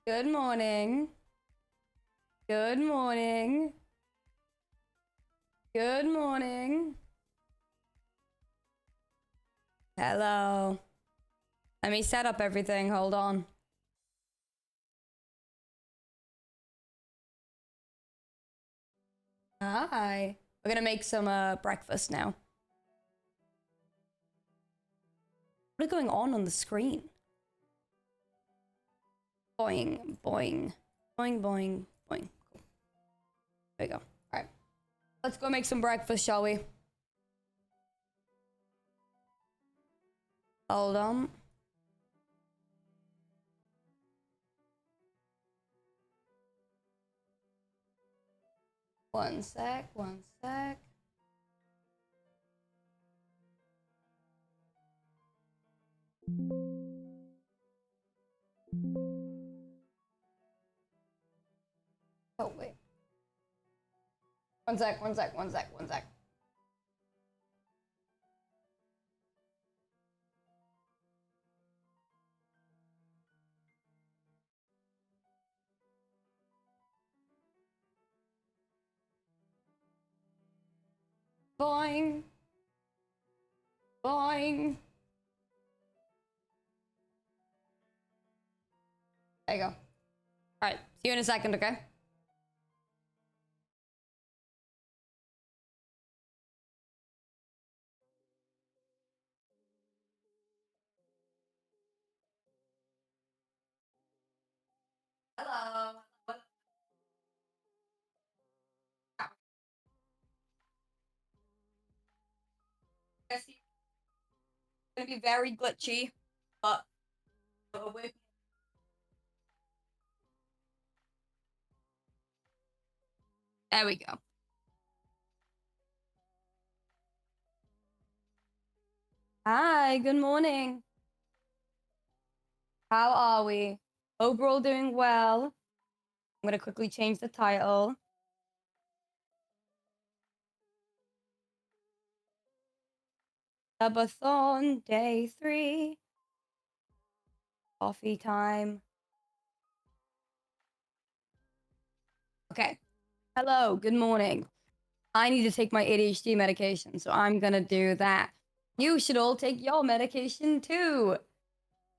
Good morning. Good morning. Good morning. Hello. Let me set up everything. Hold on. Hi. We're gonna make some breakfast now. What is going on the screen? Boing, boing, boing, boing, boing. Cool. There we go. All right. Let's go make some breakfast, shall we? Hold on. One sec, one sec. Oh, wait. One sec, one sec, one sec, one sec. Boing. Boing. There you go. All right. See you in a second, okay? Hello. It's gonna be very glitchy, but there we go. Hi, good morning. How are we? Hope we're all doing well. I'm gonna quickly change the title. Subathon day 3. Coffee time. Okay. Hello, good morning. I need to take my ADHD medication, so I'm gonna do that. You should all take your medication too.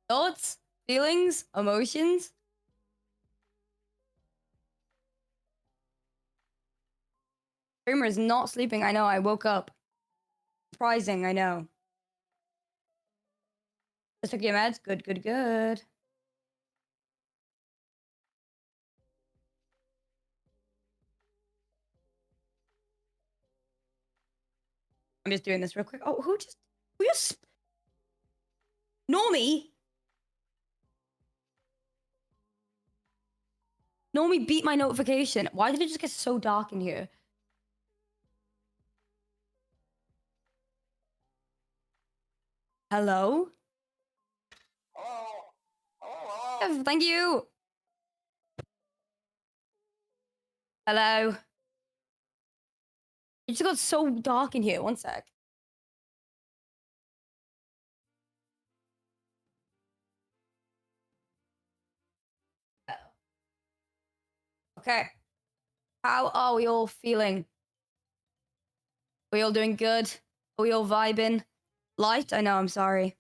Thoughts, feelings, emotions? Dreamer is not sleeping. I know, I woke up. Surprising, I know. Just took your meds? Good, good, good. I'm just doing this real quick. Oh, who just... Normie? Normie beat my notification. Why did it just get so dark in here? Hello? Thank you. Hello? It just got so dark in here. One sec. Okay. How are we all feeling? Are we all doing good? Are we all vibing? Light? I know, I'm sorry.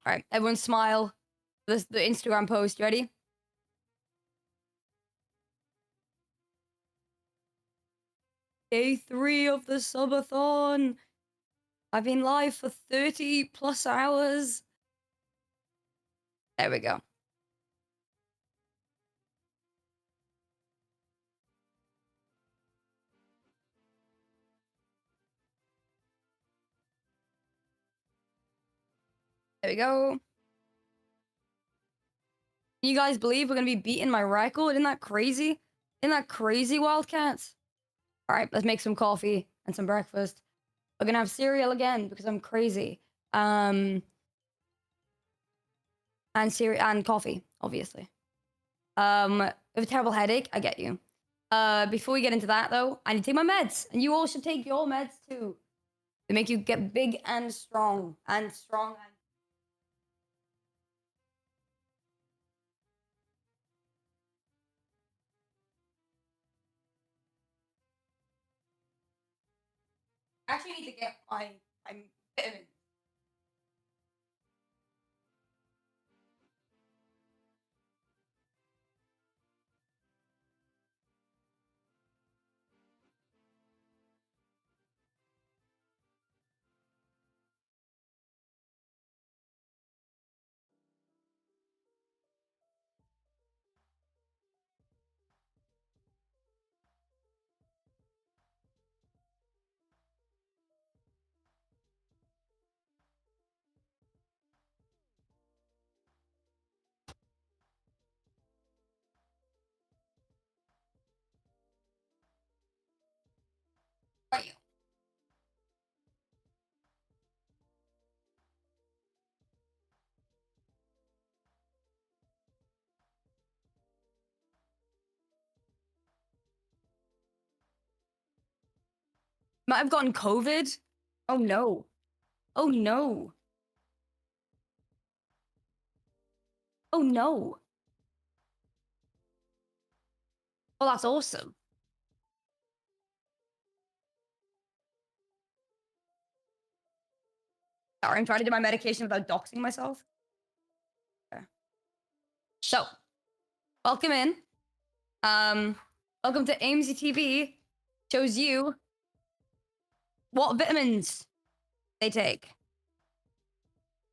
All right, everyone smile. The Instagram post, ready? Day 3 of the subathon. I've been live for 30 plus hours. There we go. There we go. Can you guys believe we're gonna be beating my record? Isn't that crazy? Isn't that crazy, Wildcats? All right, let's make some coffee and some breakfast. We're gonna have cereal again because I'm crazy. And cereal and coffee, obviously. I have a terrible headache. I get you. Before we get into that, though, I need to take my meds, and you all should take your meds too. They make you get big and strong, and strong. I actually need to get my vitamins. Right. Might have gotten COVID. Oh no. Oh no. Oh no. Well, that's awesome. Sorry, I'm trying to do my medication without doxing myself. Okay. So, welcome in. Welcome to Aimsey TV. Shows you what vitamins they take.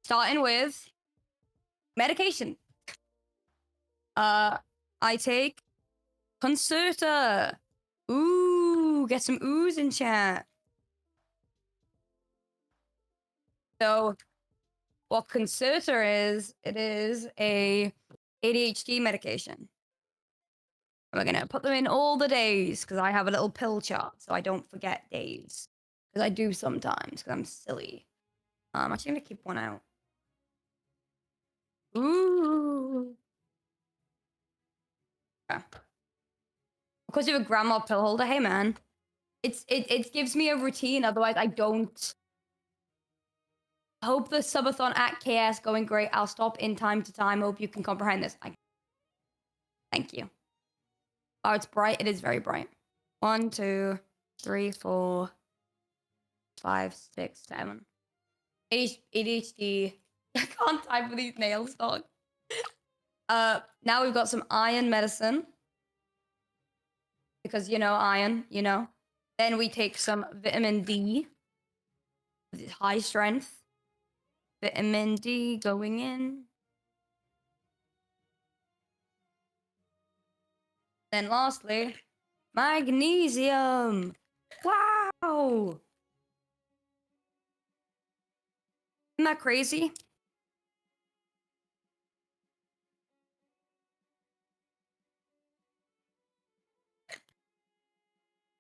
Starting with medication. I take Concerta. Ooh, get some oohs in chat. So, what Concerta is, it is a ADHD medication. We're gonna put them in all the days because I have a little pill chart so I don't forget days. Because I do sometimes because I'm silly. I'm actually gonna keep one out. Ooh. Yeah. Because you're a grandma pill holder, hey man. It gives me a routine, otherwise I don't. Hope the subathon at KS going great. I'll stop in time to time. Hope you can comprehend this. Thank you. Oh, it's bright. It is very bright. 1, 2, 3, 4, 5, 6, 7. ADHD. I can't type with these nails, dog. Now we've got some iron medicine. Because, you know, iron, you know. Then we take some vitamin D. High strength. Vitamin D going in. Then lastly, magnesium. Wow. Isn't that crazy?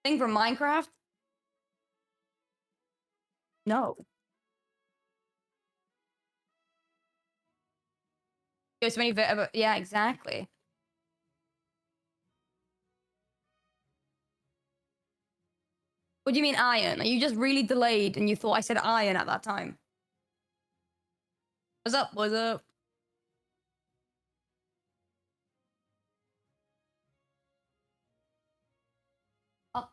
Thing from Minecraft? No. There's many, yeah, exactly. What do you mean iron? Are you just really delayed and you thought I said iron at that time? What's up? What's up? Oh,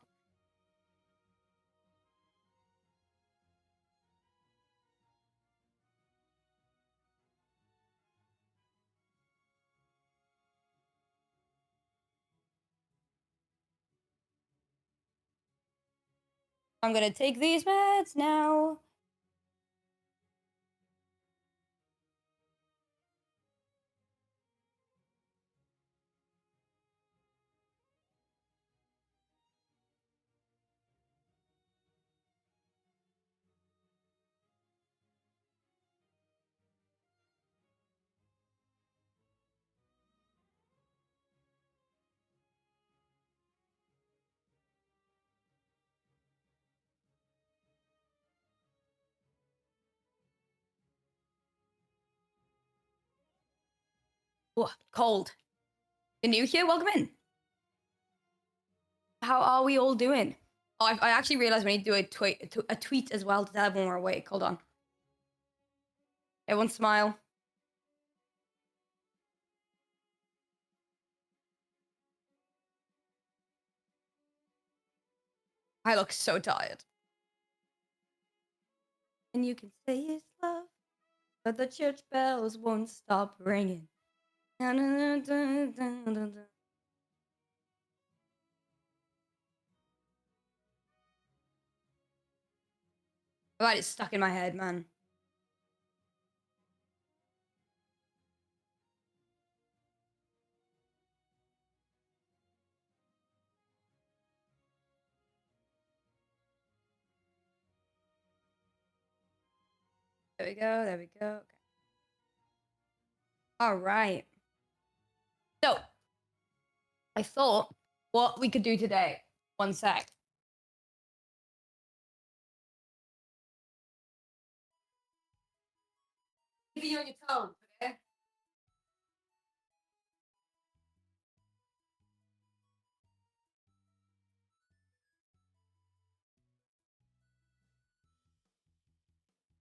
I'm gonna take these meds now. Oh, cold. You're new here? Welcome in. How are we all doing? Oh, I actually realized we need to do a tweet as well to tell everyone we're awake. Hold on. Everyone smile. I look so tired. And you can say it's love, but the church bells won't stop ringing. Right, it's stuck in my head, man. There we go. There we go. Okay. All right. So I thought what we could do today. One sec. Keep you on your toes, okay?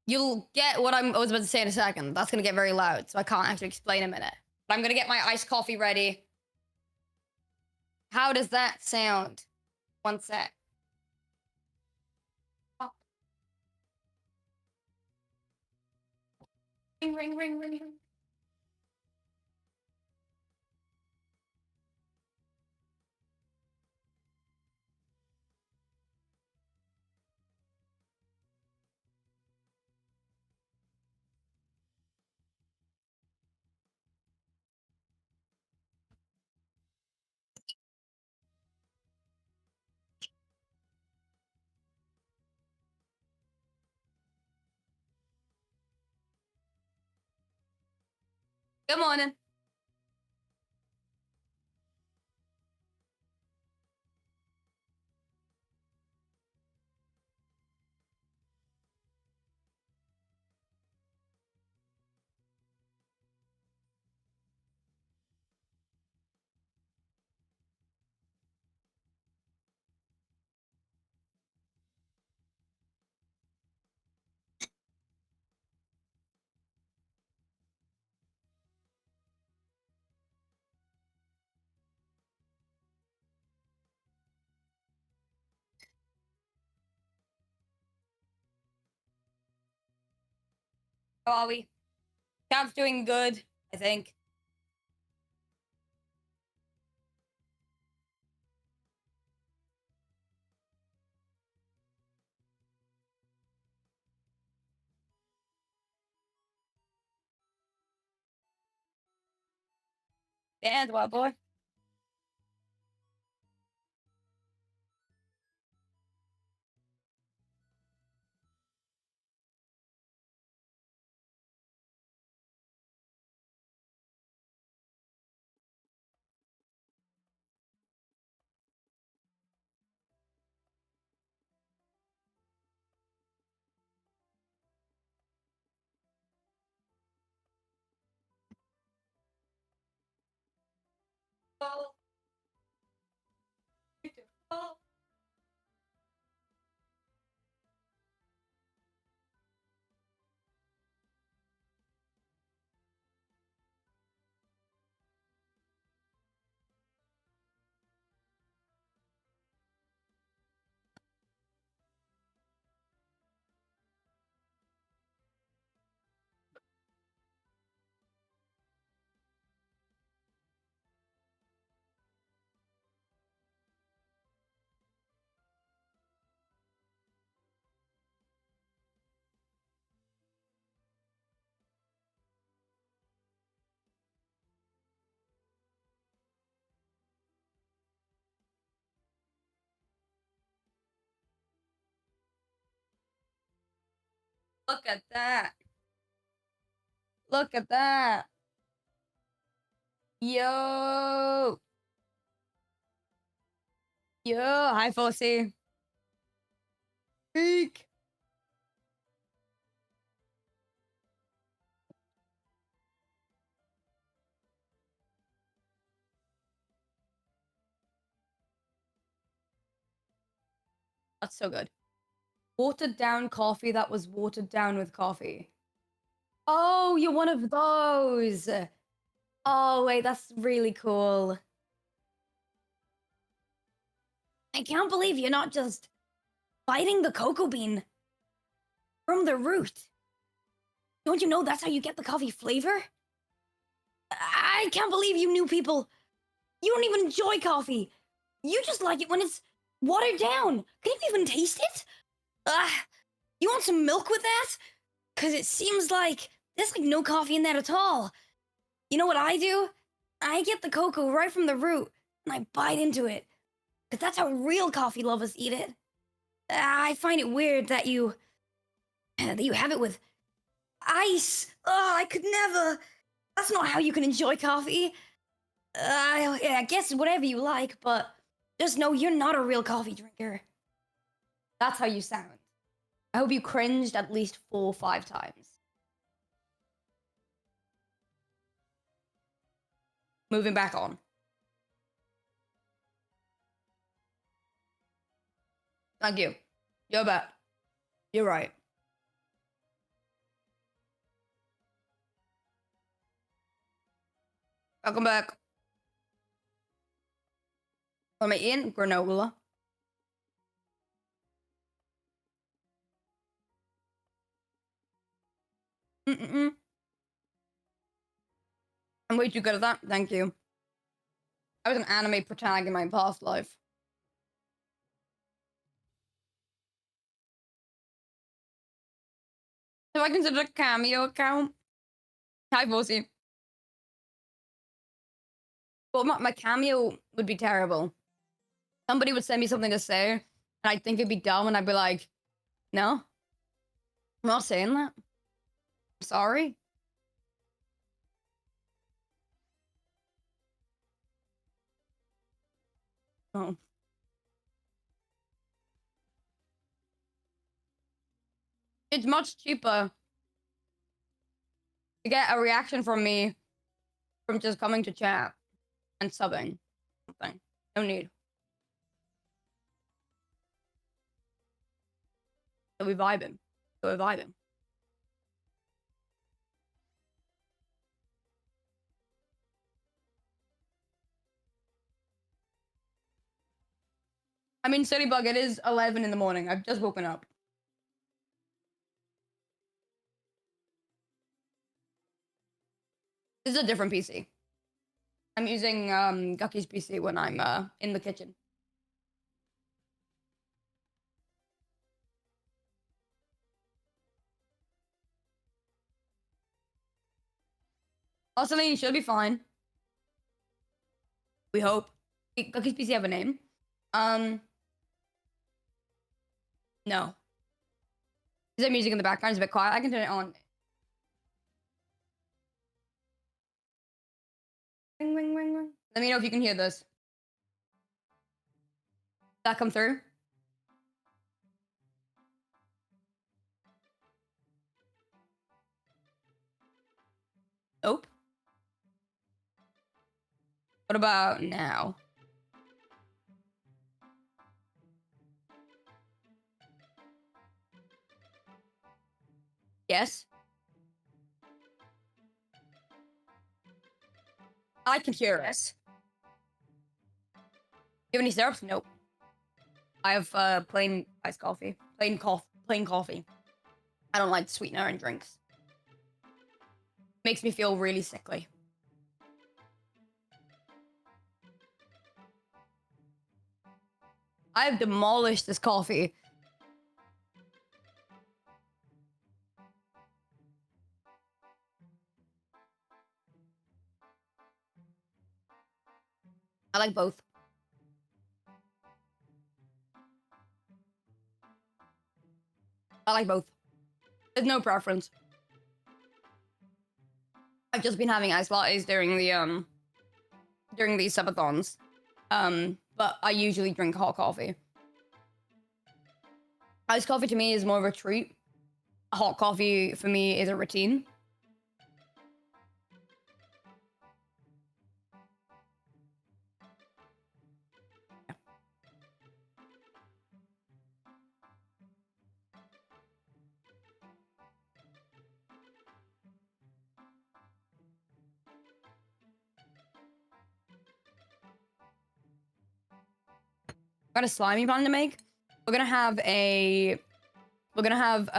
You'll get what I was about to say in a second. That's gonna get very loud, so I can't actually explain in a minute. But I'm gonna get my iced coffee ready. How does that sound? One sec. Oh, ring, ring, ring, ring, ring. Good morning. How are we? Chat's doing good, I think. And what, boy? Oh, beautiful. Look at that. Look at that. Yo. Yo. Hi, Fossey. Peak. That's so good. Watered down coffee that was watered down with coffee. Oh, you're one of those. Oh, wait, that's really cool. I can't believe you're not just biting the cocoa bean from the root. Don't you know that's how you get the coffee flavor? I can't believe you new people. You don't even enjoy coffee. You just like it when it's watered down. Can you even taste it? You want some milk with that? Because it seems like there's like no coffee in that at all. You know what I do? I get the cocoa right from the root and I bite into it. Because that's how real coffee lovers eat it. I find it weird that you have it with ice. Oh, I could never. That's not how you can enjoy coffee. Yeah, I guess whatever you like, but just know you're not a real coffee drinker. That's how you sound. I hope you cringed at least 4 or 5 times. Moving back on. Thank you. You're back. You're right. Welcome back. Am I in granola? Mm-mm. I'm way too good at that. Thank you. I was an anime protagonist in my past life. Have I considered a Cameo account? Hi, Bossy. Well, my Cameo would be terrible. Somebody would send me something to say, and I'd think it'd be dumb, and I'd be like, no, I'm not saying that. I'm sorry. Oh. It's much cheaper to get a reaction from me from just coming to chat and subbing something. No need. So we vibing. So we're vibing. I mean, City Bug, it is 11 in the morning. I've just woken up. This is a different PC. I'm using Gucky's PC when I'm in the kitchen. Also, Celine should be fine. We hope. Gucky's PC have a name? No. Is there music in the background? It's a bit quiet. I can turn it on. Ring, ring, ring, ring. Let me know if you can hear this. Does that come through? Nope. What about now? Yes? I can hear it. You have any syrups? Nope. I have plain iced coffee. Plain coffee. I don't like sweetener in drinks. Makes me feel really sickly. I have demolished this coffee. I like both. I like both. There's no preference. I've just been having iced lattes during these subathons. But I usually drink hot coffee. Iced coffee to me is more of a treat. Hot coffee for me is a routine. got a slimy plan to make. We're gonna have a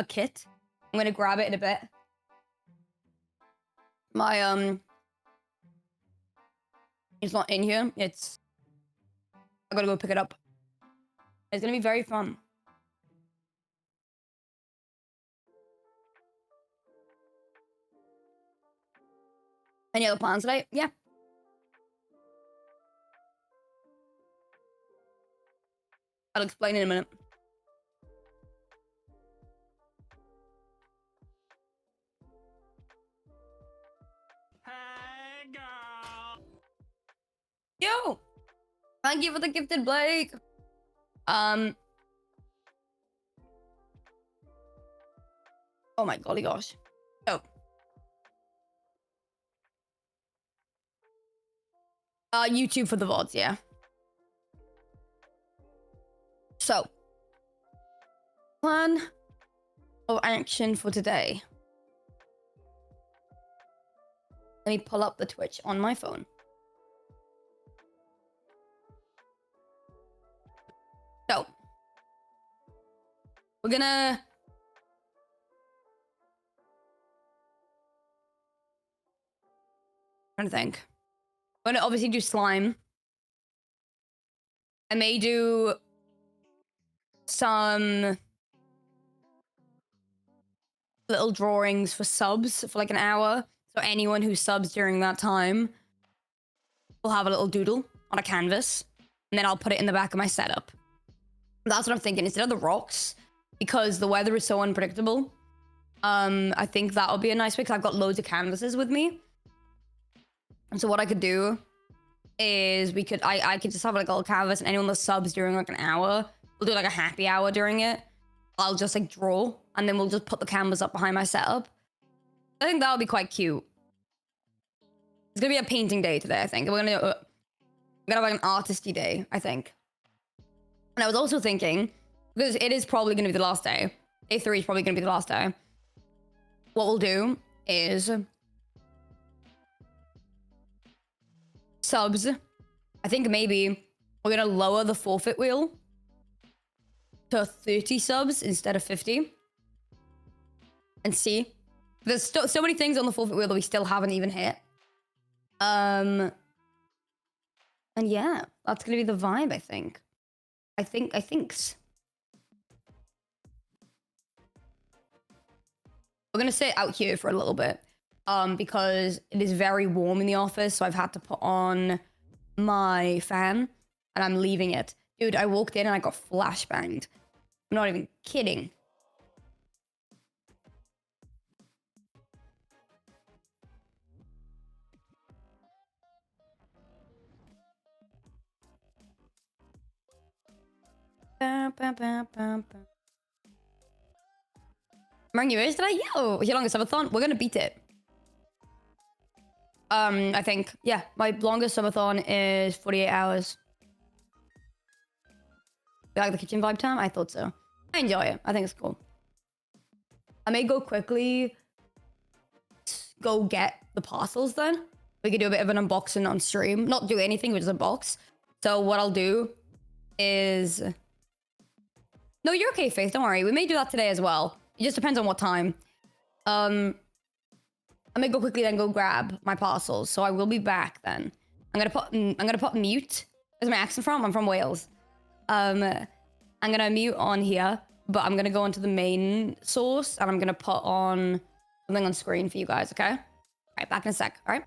kit. I'm gonna grab it in a bit. My it's not in here. I gotta go pick it up. It's gonna be very fun. Any other plans today? Yeah. I'll explain in a minute. Hey, girl. Yo! Thank you for the gifted, Blake. Oh my golly gosh. Oh. YouTube for the VODs, yeah. So, plan of action for today. Let me pull up the Twitch on my phone. So, we're gonna... trying to think. We're gonna obviously do slime. I may do some little drawings for subs for like an hour. So anyone who subs during that time will have a little doodle on a canvas. And then I'll put it in the back of my setup. That's what I'm thinking. Instead of the rocks, because the weather is so unpredictable, I think that'll be a nice way because I've got loads of canvases with me. And so what I could do is I could just have like a little canvas, and anyone that subs during like an hour, we'll do like a happy hour during it. I'll just like draw, and then we'll just put the canvas up behind my setup. I think that'll be quite cute. It's gonna be a painting day today, I think. We're gonna have like an artisty day, I think. And I was also thinking, because it is probably gonna be the last day. Day 3 is probably gonna be the last day. What we'll do is subs. I think maybe we're gonna lower the forfeit wheel to 30 subs instead of 50. And see. There's so many things on the forfeit wheel that we still haven't even hit. And yeah, that's gonna be the vibe, I think. I thinks. We're gonna sit out here for a little bit. Because it is very warm in the office, so I've had to put on my fan, and I'm leaving it. Dude, I walked in and I got flashbanged. I'm not even kidding. Mark you is today? Yo, your longest subathon? We're gonna beat it. I think, yeah, my longest subathon is 48 hours. You like the kitchen vibe time? I thought so. I enjoy it. I think it's cool. I may go quickly go get the parcels then. We could do a bit of an unboxing on stream. Not do anything, but just unbox. So what I'll do is... No, you're okay, Faith. Don't worry. We may do that today as well. It just depends on what time. I may go quickly then go grab my parcels. So I will be back then. I'm gonna put mute. Where's my accent from? I'm from Wales. I'm gonna mute on here, but I'm gonna go onto the main source and I'm gonna put on something on screen for you guys, okay? All right, back in a sec, all right?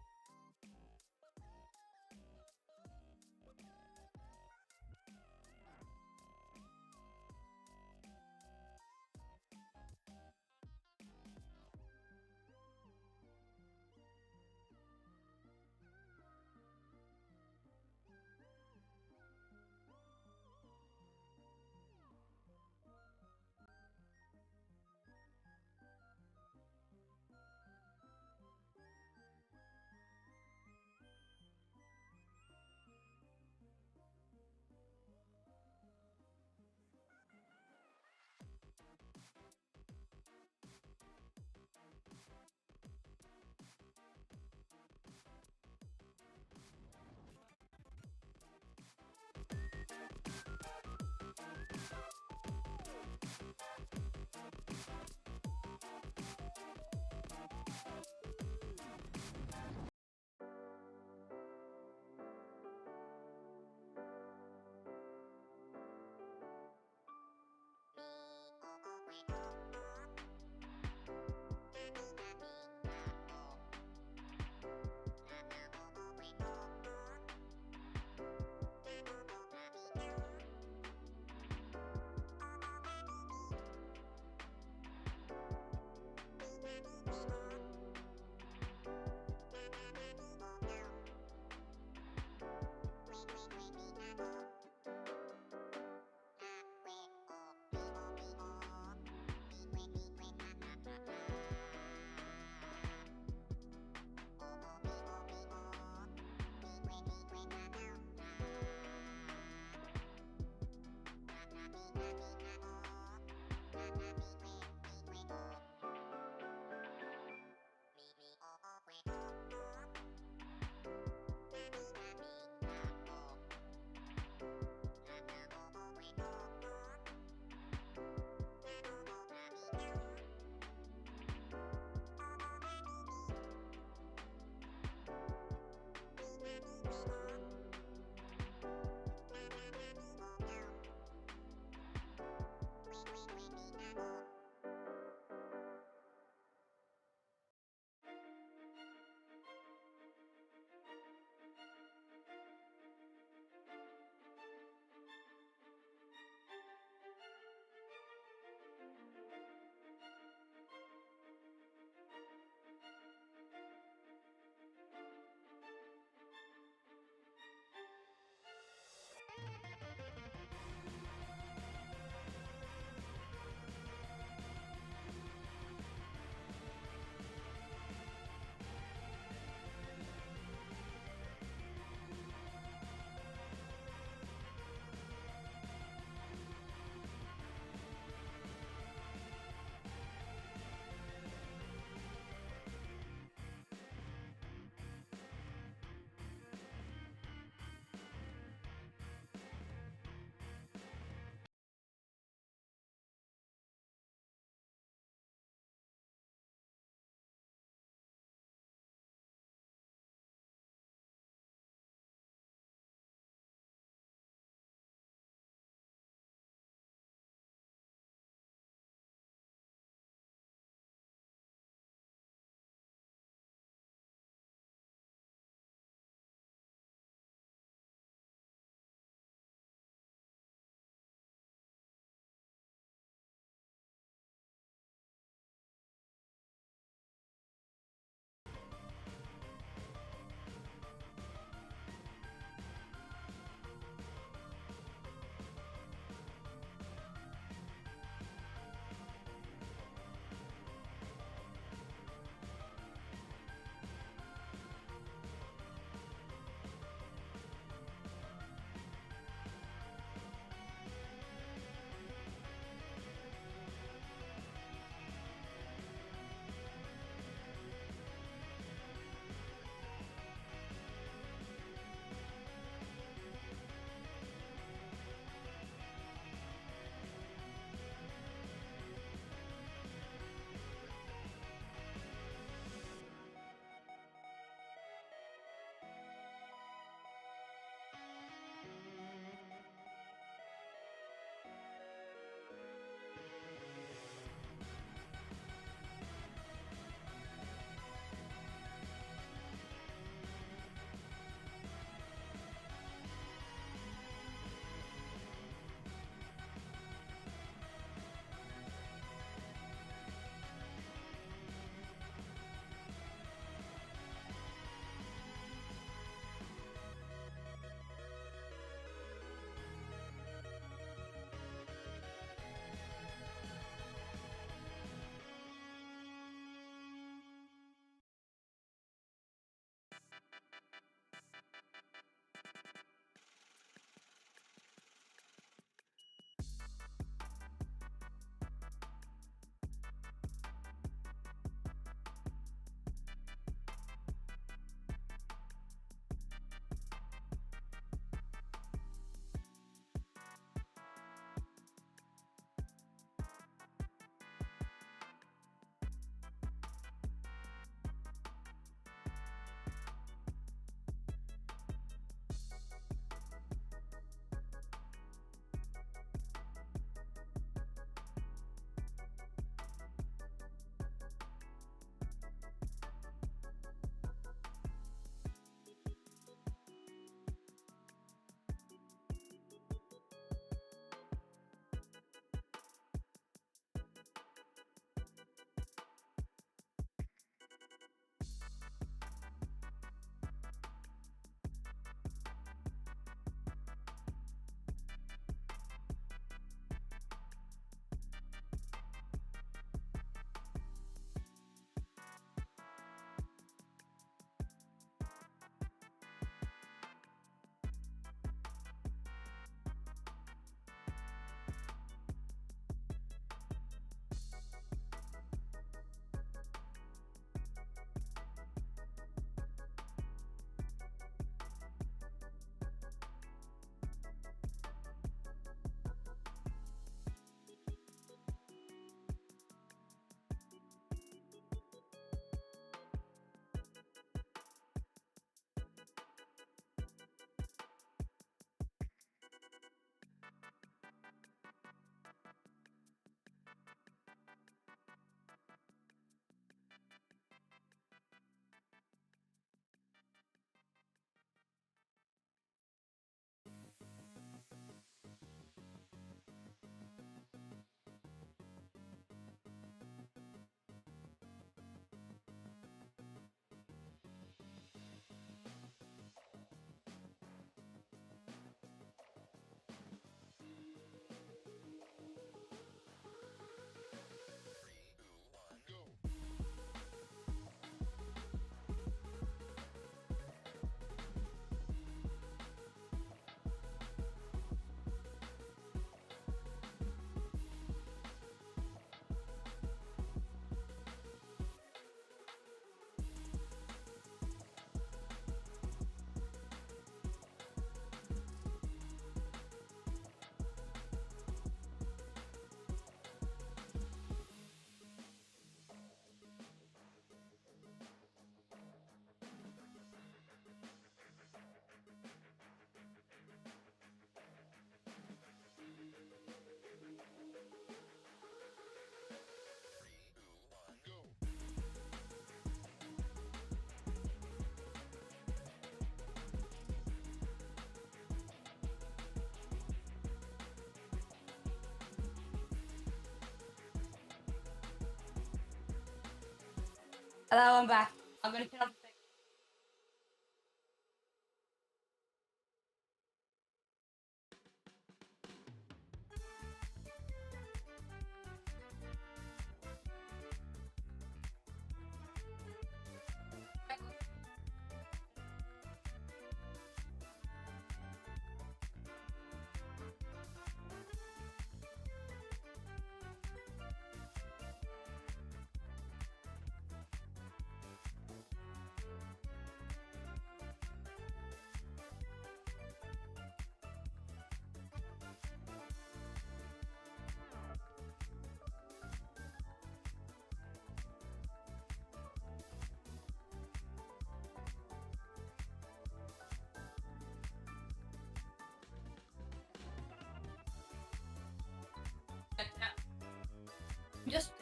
Hello, I'm back. I'm gonna turn off the thing.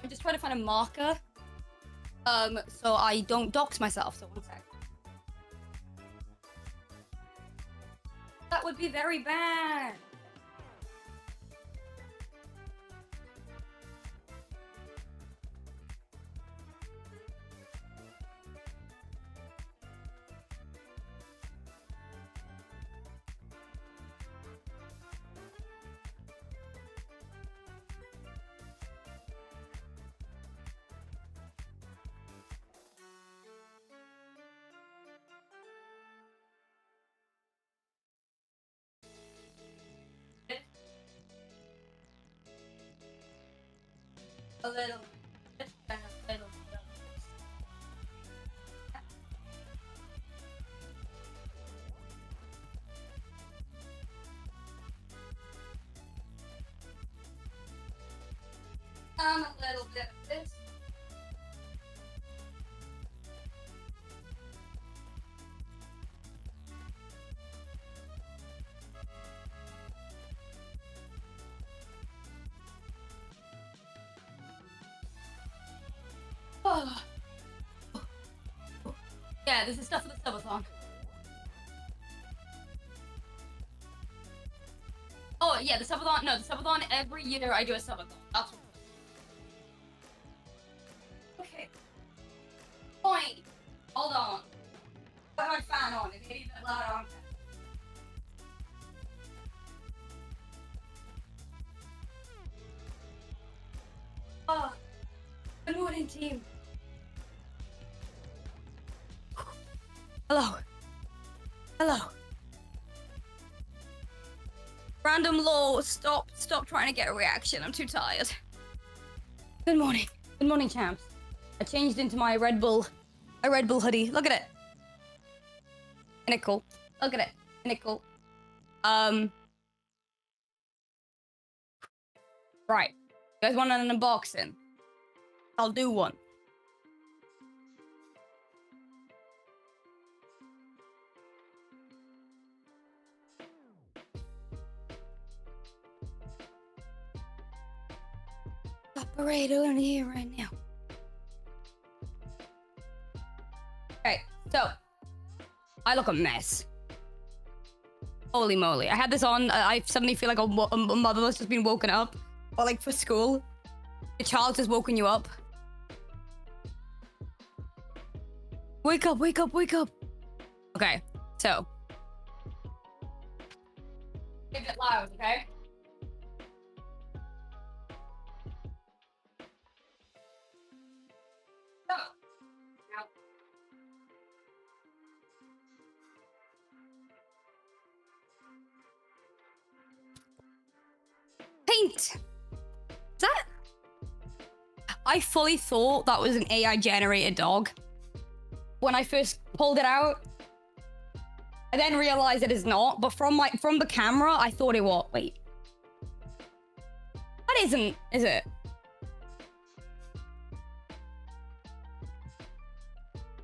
I'm just trying to find a marker. So I don't dox myself. So one sec. That would be very bad. A little. Just a little. A little bit of this. Oh. Yeah, this is stuff for the Subathon. Oh yeah, the Subathon. No, the Subathon. Every year I do a Subathon. That's what. Okay. Point. Hold on. Put my fan on. It's maybe a bit loud on. Oh. Good morning, team. Hello. Hello. Random lol. Stop trying to get a reaction. I'm too tired. Good morning. Good morning, champs. I changed into my Red Bull hoodie. Look at it. Isn't it cool? Look at it. Isn't it cool? Right. You guys want an unboxing? I'll do one. Operator in here right now. Okay, so I look a mess. Holy moly! I had this on. I suddenly feel like a mother that's just been woken up, or like for school. Your child has woken you up. Wake up! Wake up! Wake up! Okay, so give it loud, okay? Paint. That I fully thought that was an AI generated dog when I first pulled it out. I then realized it is not, but from the camera, I thought it was. Wait, that isn't, is it?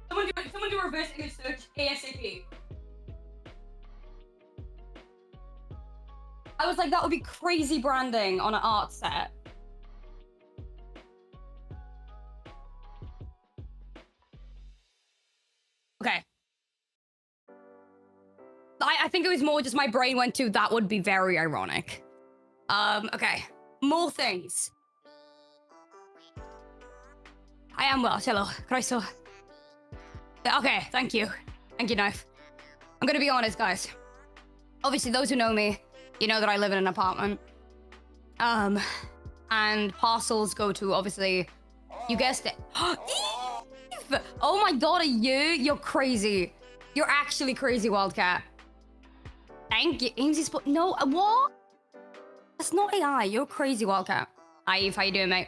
Someone do a reverse image search ASAP. I was like, that would be crazy branding on an art set. Okay. I think it was more just my brain went to, that would be very ironic. Okay. More things. I am well, hello. Christo. Okay, thank you. Thank you, Knife. I'm gonna be honest, guys. Obviously, those who know me, you know that I live in an apartment. And parcels go to, obviously, you guessed it. Eve! Oh my god, are you? You're crazy. You're actually crazy, Wildcat. Thank you. Aimsey's no, what? That's not AI. You're crazy, Wildcat. Hi, Eve. How you doing, mate?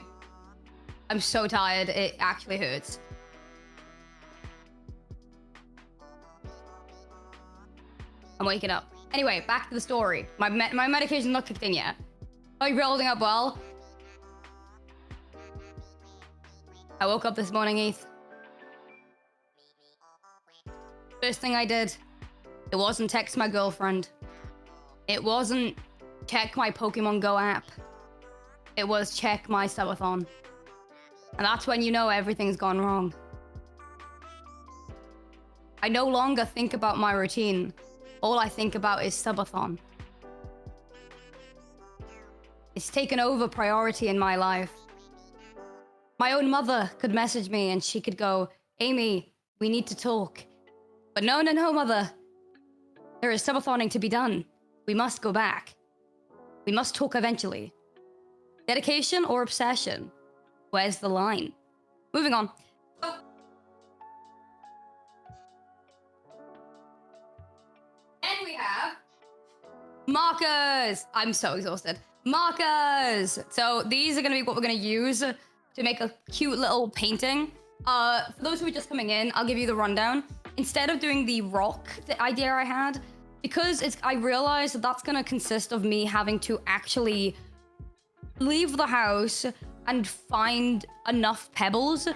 I'm so tired. It actually hurts. I'm waking up. Anyway, back to the story. My medication's not kicked in yet. Are you holding up well? I woke up this morning, Eth. First thing I did, it wasn't text my girlfriend. It wasn't check my Pokemon Go app. It was check my Subathon. And that's when you know everything's gone wrong. I no longer think about my routine. All I think about is Subathon. It's taken over priority in my life. My own mother could message me and she could go, Amy, we need to talk. But no, mother. There is Subathoning to be done. We must go back. We must talk eventually. Dedication or obsession? Where's the line? Moving on. Oh. And we have markers. I'm so exhausted. Markers. So these are going to be what we're going to use to make a cute little painting. For those who are just coming in, I'll give you the rundown. Instead of doing the rock idea I had, because I realized that that's going to consist of me having to actually leave the house and find enough pebbles,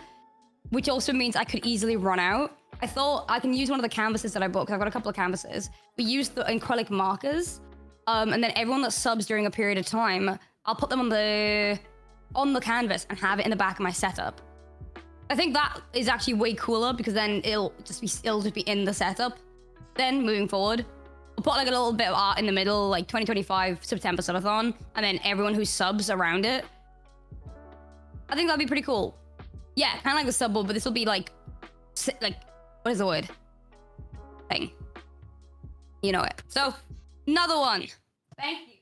which also means I could easily run out. I thought I can use one of the canvases that I bought, because I've got a couple of canvases. We use the acrylic markers, and then everyone that subs during a period of time, I'll put them on the canvas and have it in the back of my setup. I think that is actually way cooler, because then it'll just be in the setup. Then moving forward, I'll put like a little bit of art in the middle, like 2025 September Subathon, and then everyone who subs around it. I think that'd be pretty cool. Yeah, kind of like the sub board, but this will be like, what is the word? Thing. You know it. So, another one. Thank you.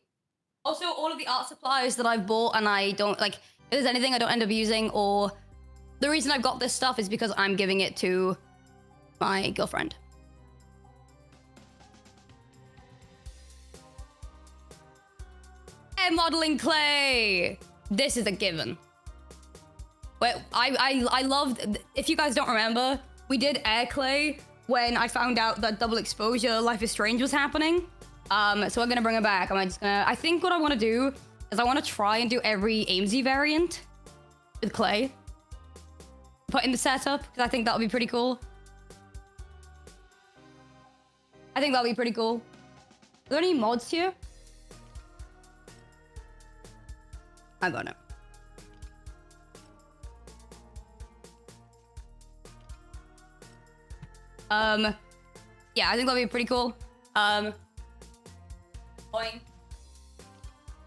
Also, all of the art supplies that I've bought and I don't, like, if there's anything I don't end up using, or the reason I've got this stuff is because I'm giving it to my girlfriend. Air modeling clay. This is a given. But I loved, if you guys don't remember, we did air clay when I found out that double exposure Life is Strange was happening. So I'm gonna bring it back. I think what I want to do is I want to try and do every Aimsey variant with clay. Put in the setup, because I think that'll be pretty cool. I think that'll be pretty cool. Are there any mods here? I got it. Yeah, I think that'll be pretty cool. Kind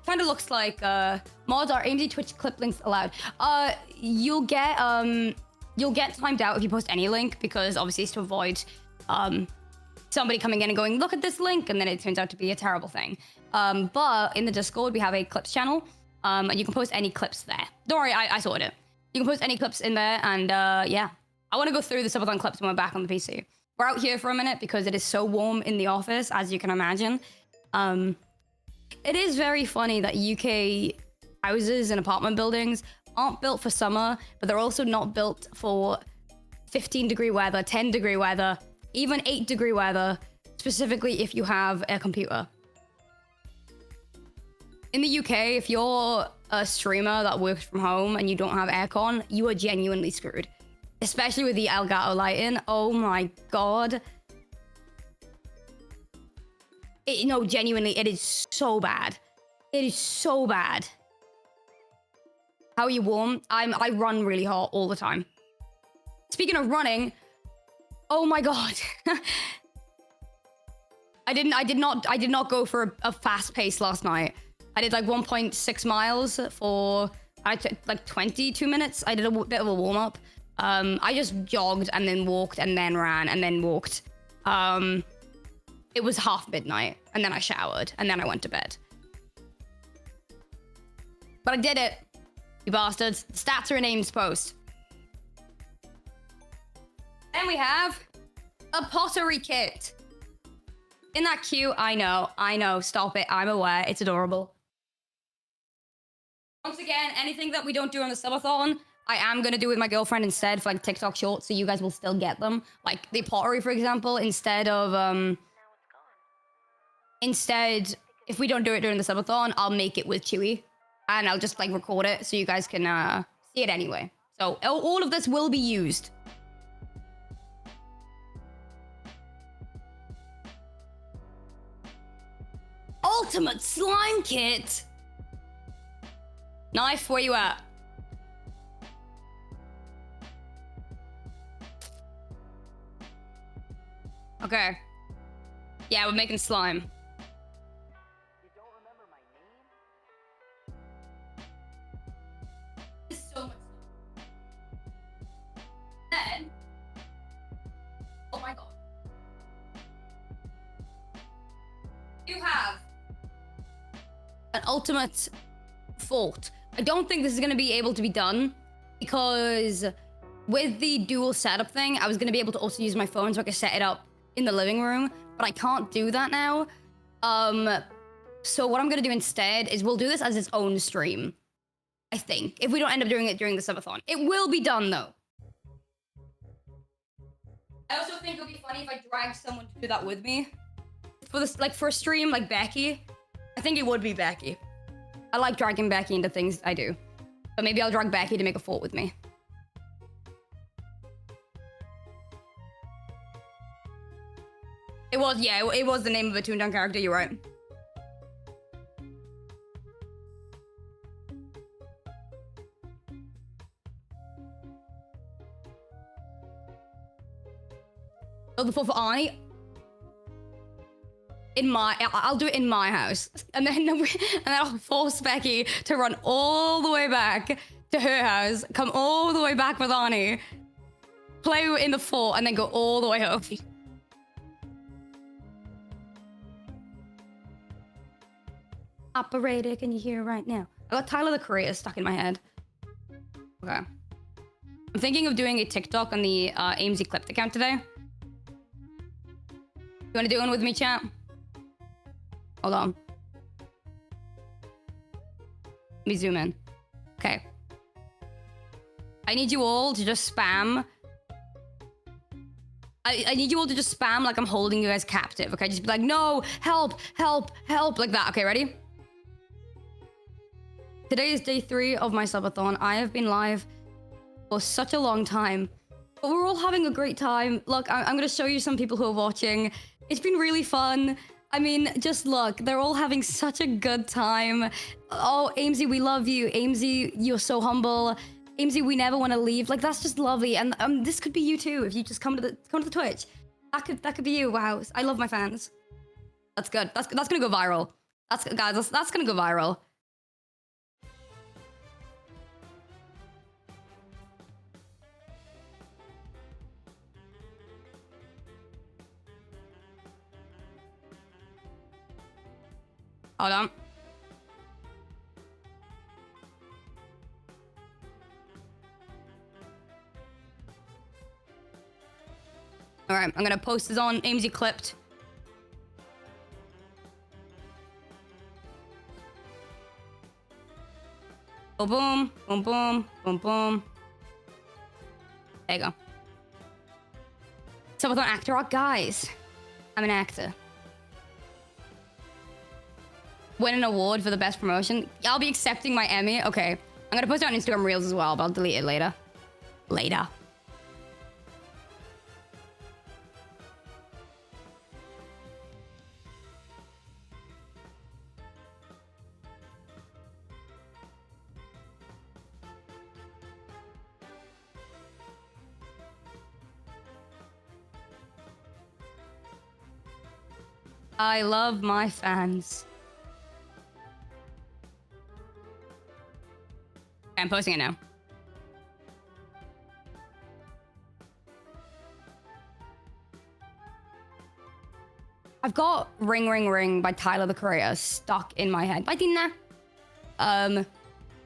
of looks like mods are Aimsey Twitch clip links allowed. You'll get timed out if you post any link, because obviously it's to avoid somebody coming in and going, look at this link, and then it turns out to be a terrible thing. But in the Discord we have a clips channel, and you can post any clips there. Don't worry, I sorted it. You can post any clips in there, and yeah. I want to go through the Subathon clips when we're back on the PC. We're out here for a minute because it is so warm in the office, as you can imagine. It is very funny that UK houses and apartment buildings aren't built for summer, but they're also not built for 15-degree weather, 10-degree weather, even 8-degree weather, specifically if you have a computer. In the UK, if you're a streamer that works from home and you don't have aircon, you are genuinely screwed. Especially with the Elgato lighting. Oh my god. No, genuinely, it is so bad. It is so bad. How are you warm? I run really hot all the time. Speaking of running, oh my god. I did not go for a fast pace last night. I did like 1.6 miles for like 22 minutes. I did a bit of a warm up. I just jogged and then walked and then ran and then walked. It was half midnight and then I showered and then I went to bed. But I did it, you bastards. The stats are in Aim's post. Then we have a pottery kit. Isn't that cute? I know. Stop it. I'm aware. It's adorable. Once again, anything that we don't do on the subathon, I am going to do with my girlfriend instead for like TikTok shorts, so you guys will still get them. Like the pottery, for example, instead, if we don't do it during the subathon, I'll make it with Chewy. And I'll just like record it so you guys can see it anyway. So all of this will be used. Ultimate slime kit. Knife, where you at? Okay. Yeah, we're making slime. You don't remember my name? There's so much. Then, oh my god. You have an ultimate fort. I don't think this is going to be able to be done because with the dual setup thing, I was going to be able to also use my phone so I could set it up in the living room, but I can't do that now. So what I'm going to do instead is we'll do this as its own stream, I think, if we don't end up doing it during the subathon. It will be done though. I also think it would be funny if I dragged someone to do that with me. For this, like for a stream like Becky, I think it would be Becky. I like dragging Becky into things I do. But maybe I'll drag Becky to make a fort with me. It was, yeah, it was the name of a Toontown character, you're right. Build the fort for Arnie. I'll do it in my house, and then I'll force Becky to run all the way back to her house, come all the way back with Arnie, play in the fort, and then go all the way home. Operator, can you hear right now? I got Tyler the Creator stuck in my head. Okay. I'm thinking of doing a TikTok on the Aimsey Clipped account today. You want to do one with me, chat? Hold on. Let me zoom in. Okay. I need you all to just spam. I need you all to just spam like I'm holding you guys captive, okay? Just be like, no, help, help, help, like that. Okay, ready? Today is day 3 of my subathon. I have been live for such a long time, but we're all having a great time. Look, I'm gonna show you some people who are watching. It's been really fun. I mean, just look, they're all having such a good time. Oh, Aimsey, we love you. Aimsey, you're so humble. Aimsey, we never want to leave. Like, that's just lovely. And this could be you too if you just come to the Twitch. That could be you. Wow, I love my fans. That's good. That's gonna go viral. That's gonna go viral. Hold on. All right, I'm gonna post this on Aimsey Clipped. Boom, boom, boom, boom, boom, boom. There you go. Subathon actor rock, guys. I'm an actor. Win an award for the best promotion. I'll be accepting my Emmy. Okay. I'm gonna post it on Instagram Reels as well, but I'll delete it later. Later. I love my fans. I'm posting it now. I've got Ring Ring Ring by Tyler the Creator stuck in my head. Bye, Tina.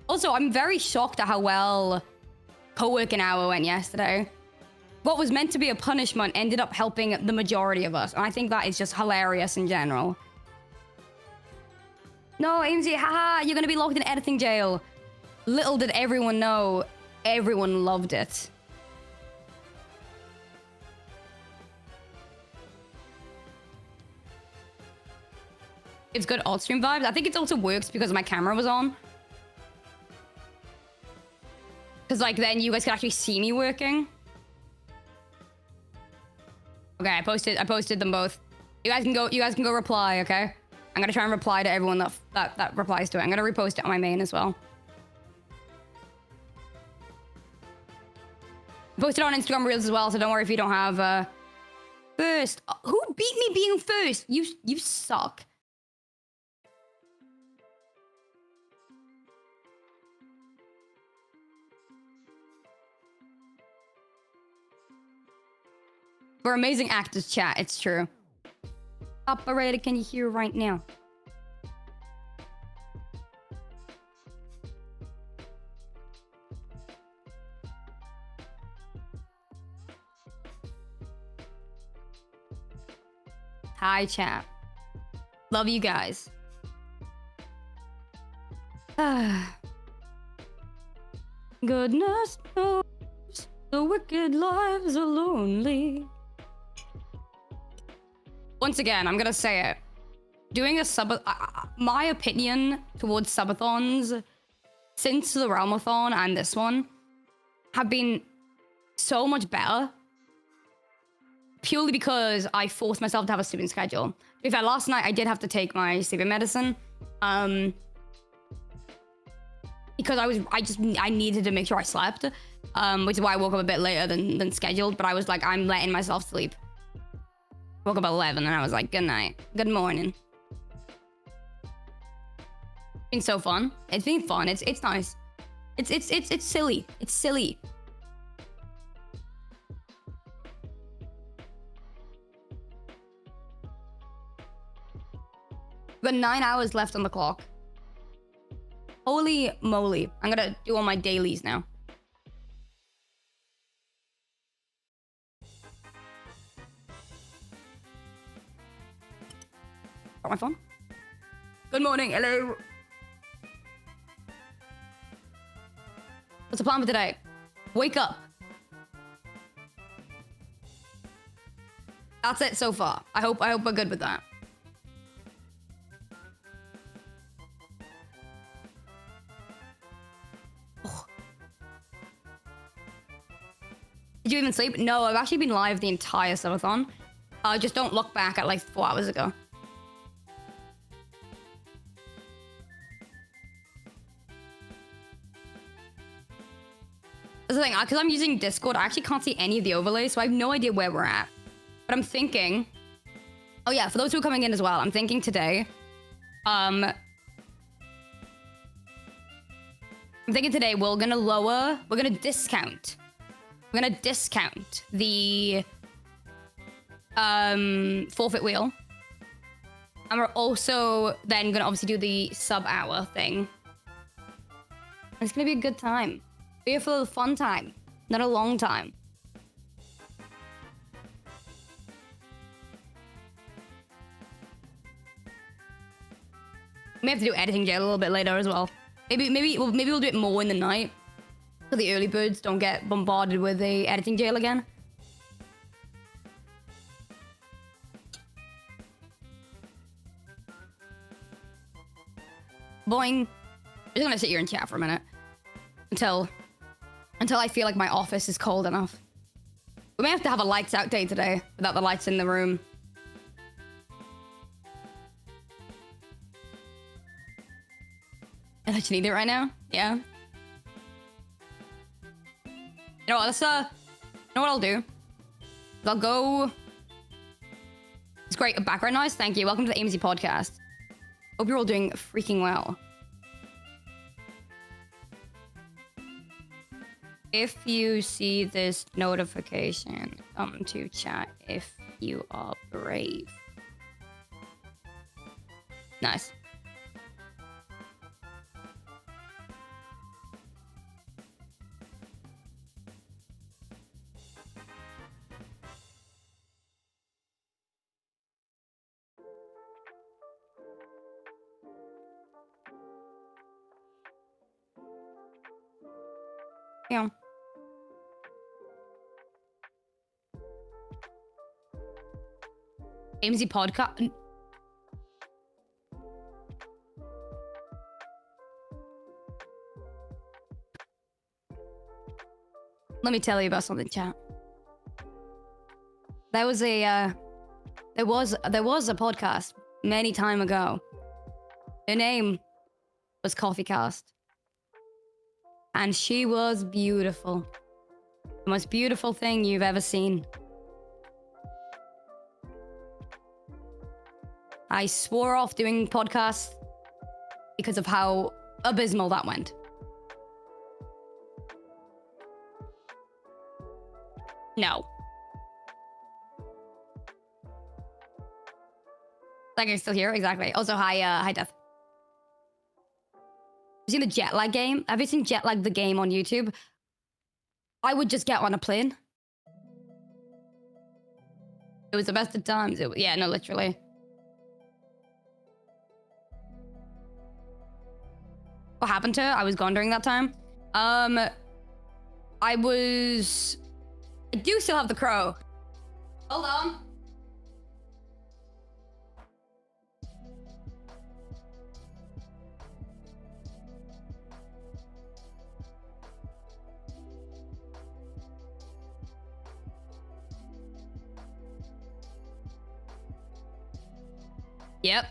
Also, I'm very shocked at how well co-working hour went yesterday. What was meant to be a punishment ended up helping the majority of us. And I think that is just hilarious in general. No, Aimsey, haha, you're going to be locked in editing jail. Little did everyone know, everyone loved it. It's good alt stream vibes. I think it also works because my camera was on. Because like then you guys can actually see me working. Okay, I posted them both. You guys can go reply, okay? I'm gonna try and reply to everyone that replies to it. I'm gonna repost it on my main as well. Posted on Instagram Reels as well, so don't worry if you don't have first. Who beat me being first? You suck. We're amazing actors, chat. It's true. Operator, can you hear right now? Hi, chat. Love you guys. Goodness knows the wicked lives are lonely. Once again, I'm gonna say it. Doing a my opinion towards subathons since the Realmathon and this one have been so much better. Purely because I forced myself to have a sleeping schedule. To be fair, last night I did have to take my sleeping medicine. Because I needed to make sure I slept. Which is why I woke up a bit later than scheduled. But I was like, I'm letting myself sleep. Woke up at 11 and I was like, good night. Good morning. It's been so fun. It's been fun. It's nice. It's silly. It's silly. We've got 9 hours left on the clock. Holy moly. I'm gonna do all my dailies now. Got my phone? Good morning, hello. What's the plan for today? Wake up. That's it so far. I hope we're good with that. Oh. Did you even sleep? No, I've actually been live the entire subathon. Just don't look back at like 4 hours ago. That's the thing, because I'm using Discord, I actually can't see any of the overlays, so I have no idea where we're at. But I'm thinking... Oh yeah, for those who are coming in as well, I'm thinking today... I'm thinking today we're gonna discount. We're gonna discount the... forfeit wheel. And we're also then gonna obviously do the sub-hour thing. It's gonna be a good time. Be here for a fun time, not a long time. We may have to do editing jail a little bit later as well. Maybe we'll do it more in the night, so the early birds don't get bombarded with the editing jail again. Boing. I'm just gonna sit here and chat for a minute until I feel like my office is cold enough. We may have to have a lights out day today without the lights in the room. I actually need it right now. Yeah. You know what? You know what I'll do? I'll go. It's great. Background noise. Thank you. Welcome to the Aimsey podcast. Hope you're all doing freaking well. If you see this notification, come to chat if you are brave. Nice. Yeah. Aimsey podcast. Let me tell you about something, chat. There was a podcast many time ago. Her name was Coffee Cast, and she was beautiful. The most beautiful thing you've ever seen. I swore off doing podcasts because of how abysmal that went. No. Like, you're still here? Exactly. Also, hi, Death. Have you seen the Jet Lag game? Have you seen Jet Lag the game on YouTube? I would just get on a plane. It was the best of times. Yeah, no, literally. What happened to her? I was gone during that time. I do still have the crow. Hold on. Yep.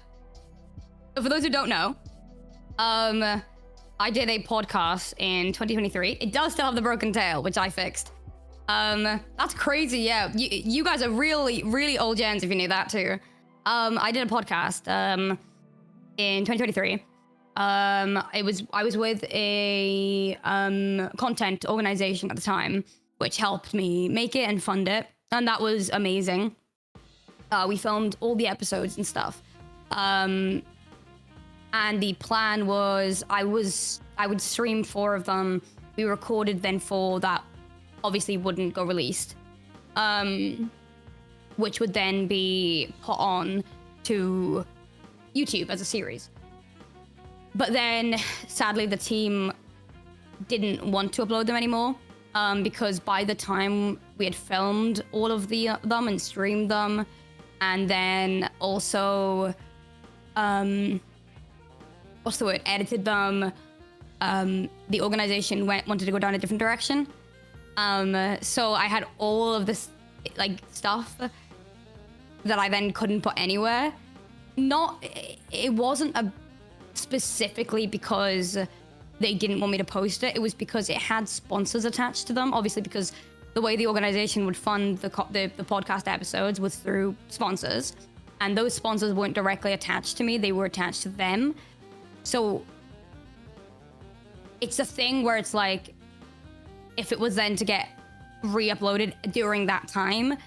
So for those who don't know, I did a podcast in 2023. It does still have the broken tail, which I fixed. That's crazy. Yeah, you guys are really, really old gens if you knew that too. I did a podcast in 2023. I was with a content organization at the time, which helped me make it and fund it, and that was amazing. We filmed all the episodes and stuff. And the plan was I would stream 4 of them. We recorded then 4 that obviously wouldn't go released, which would then be put on to YouTube as a series. But then sadly the team didn't want to upload them anymore, because by the time we had filmed all of them and streamed them, and then also what's the word, edited them, the organization wanted to go down a different direction. So I had all of this like stuff that I then couldn't put anywhere. It wasn't specifically because they didn't want me to post it. It was because it had sponsors attached to them. Obviously, because the way the organization would fund the podcast episodes was through sponsors, and those sponsors weren't directly attached to me. They were attached to them. So it's a thing where it's like, if it was then to get re-uploaded during that time,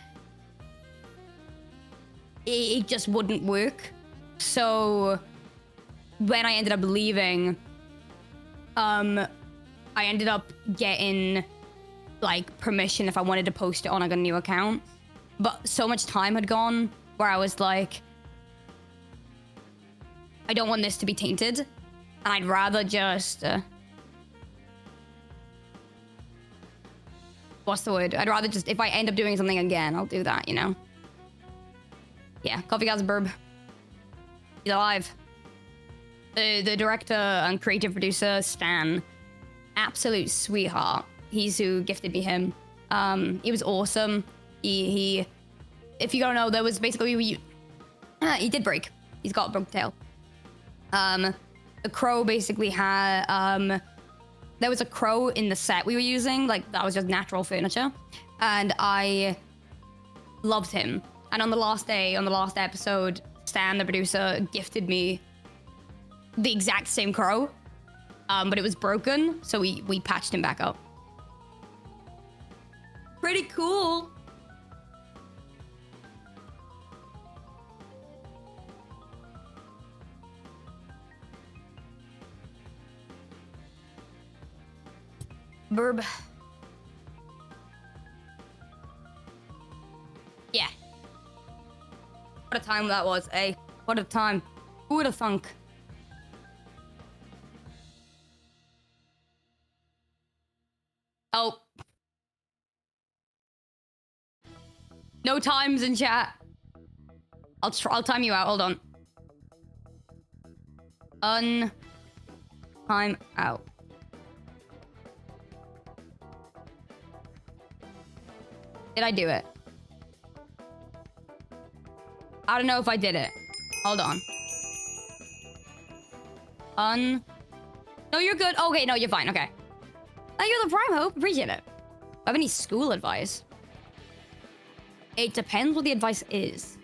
it just wouldn't work. So when I ended up leaving, I ended up getting like permission if I wanted to post it on like a new account. But so much time had gone where I was like, I don't want this to be tainted, and I'd rather just what's the word? I'd rather just, if I end up doing something again, I'll do that, you know? Yeah, Coffee Guy's Burb. He's alive. The director and creative producer, Stan, absolute sweetheart. He's who gifted me him. He was awesome. He if you don't know, there was basically, he did break. He's got a broken tail. The crow basically had, there was a crow in the set we were using, like that was just natural furniture, and I loved him. And on the last day, on the last episode, Stan, the producer, gifted me the exact same crow, but it was broken, so we patched him back up. Pretty cool. Verb. Yeah. What a time that was, eh? What a time. Who would have thunk? Oh. No times in chat. I'll time you out. Hold on. Time out. Did I do it? I don't know if I did it. Hold on. No, you're good. Okay, no, you're fine. Okay. Thank you for the prime hope. Appreciate it. Do I have any school advice? It depends what the advice is.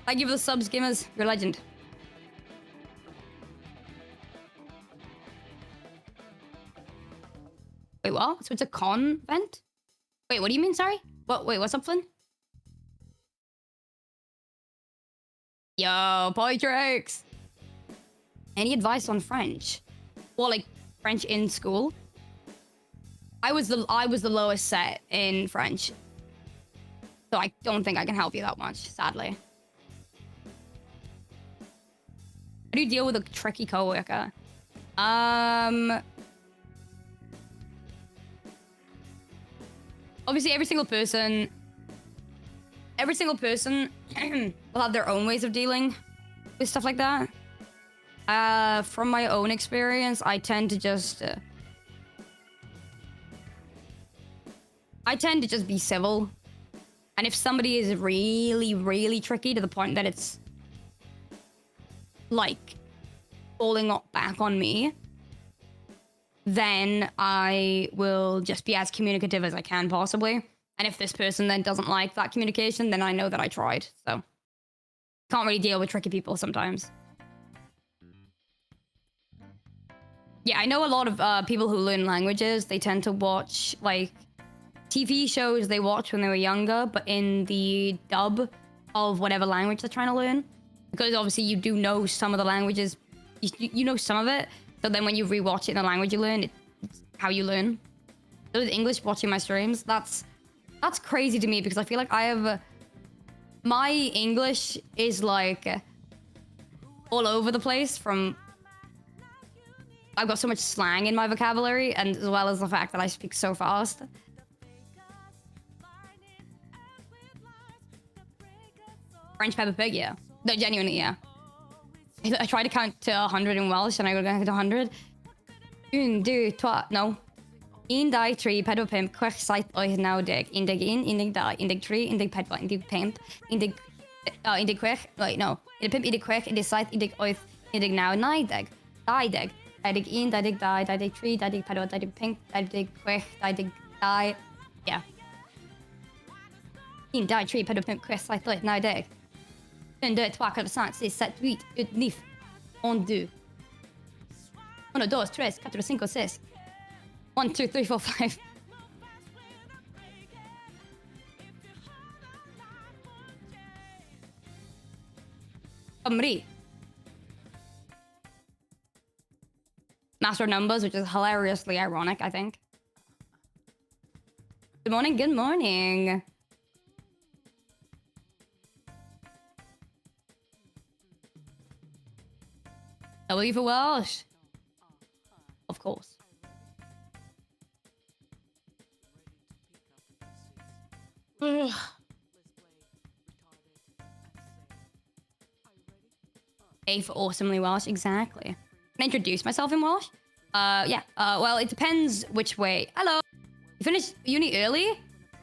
Thank you for the subs, gamers. You're a legend. Wait, what? So it's a convent? Wait, what do you mean? Sorry? What? Wait, what's up, Flynn? Yo, Polytrix. Any advice on French? Or like French in school? I was the lowest set in French. So I don't think I can help you that much, sadly. How do you deal with a tricky coworker? Obviously every single person will have their own ways of dealing with stuff like that. From my own experience, I tend to just be civil. And if somebody is really, really tricky to the point that it's like falling back on me, then I will just be as communicative as I can possibly. And if this person then doesn't like that communication, then I know that I tried. So can't really deal with tricky people sometimes. Yeah, I know a lot of people who learn languages, they tend to watch like TV shows they watched when they were younger, but in the dub of whatever language they're trying to learn. Because obviously you do know some of the languages, you know some of it. So then when you rewatch it in the language you learn, it's how you learn. So with English, watching my streams, that's crazy to me because I feel like I have... my English is like all over the place from... I've got so much slang in my vocabulary, and as well as the fact that I speak so fast. French Peppa Pig, yeah. No, genuinely, yeah. I tried to count to 100 in Welsh, and I got to 100. 1, 2, 3, no. 1, 2, 3, 4, 5, 6, 7, 8, 9, 10. 1, 1, 2, 3, 1, 4, 1, 5, 1, 4, wait, no. 1, 5, 1, 6, 1, 7, 1, 8, 1, 9, 10. 10. 1, 2, 3, 4, 5, 6, yeah. 1, 2, 3, 4, 5, 6, 7, 8, 9, 10. 1, 2, 3, 4, 5, 6, 7, 8, 9, 1, 2. 1, 2, 3, 4, 5, 6. 1, 2, 3, 4, 5. Marie. Master of Numbers, which is hilariously ironic, I think. Good morning, good morning. W for Welsh. Of course. Ugh. A for awesomely Welsh, exactly. Can I introduce myself in Welsh? Yeah. Well, it depends which way. Hello. You finished uni early?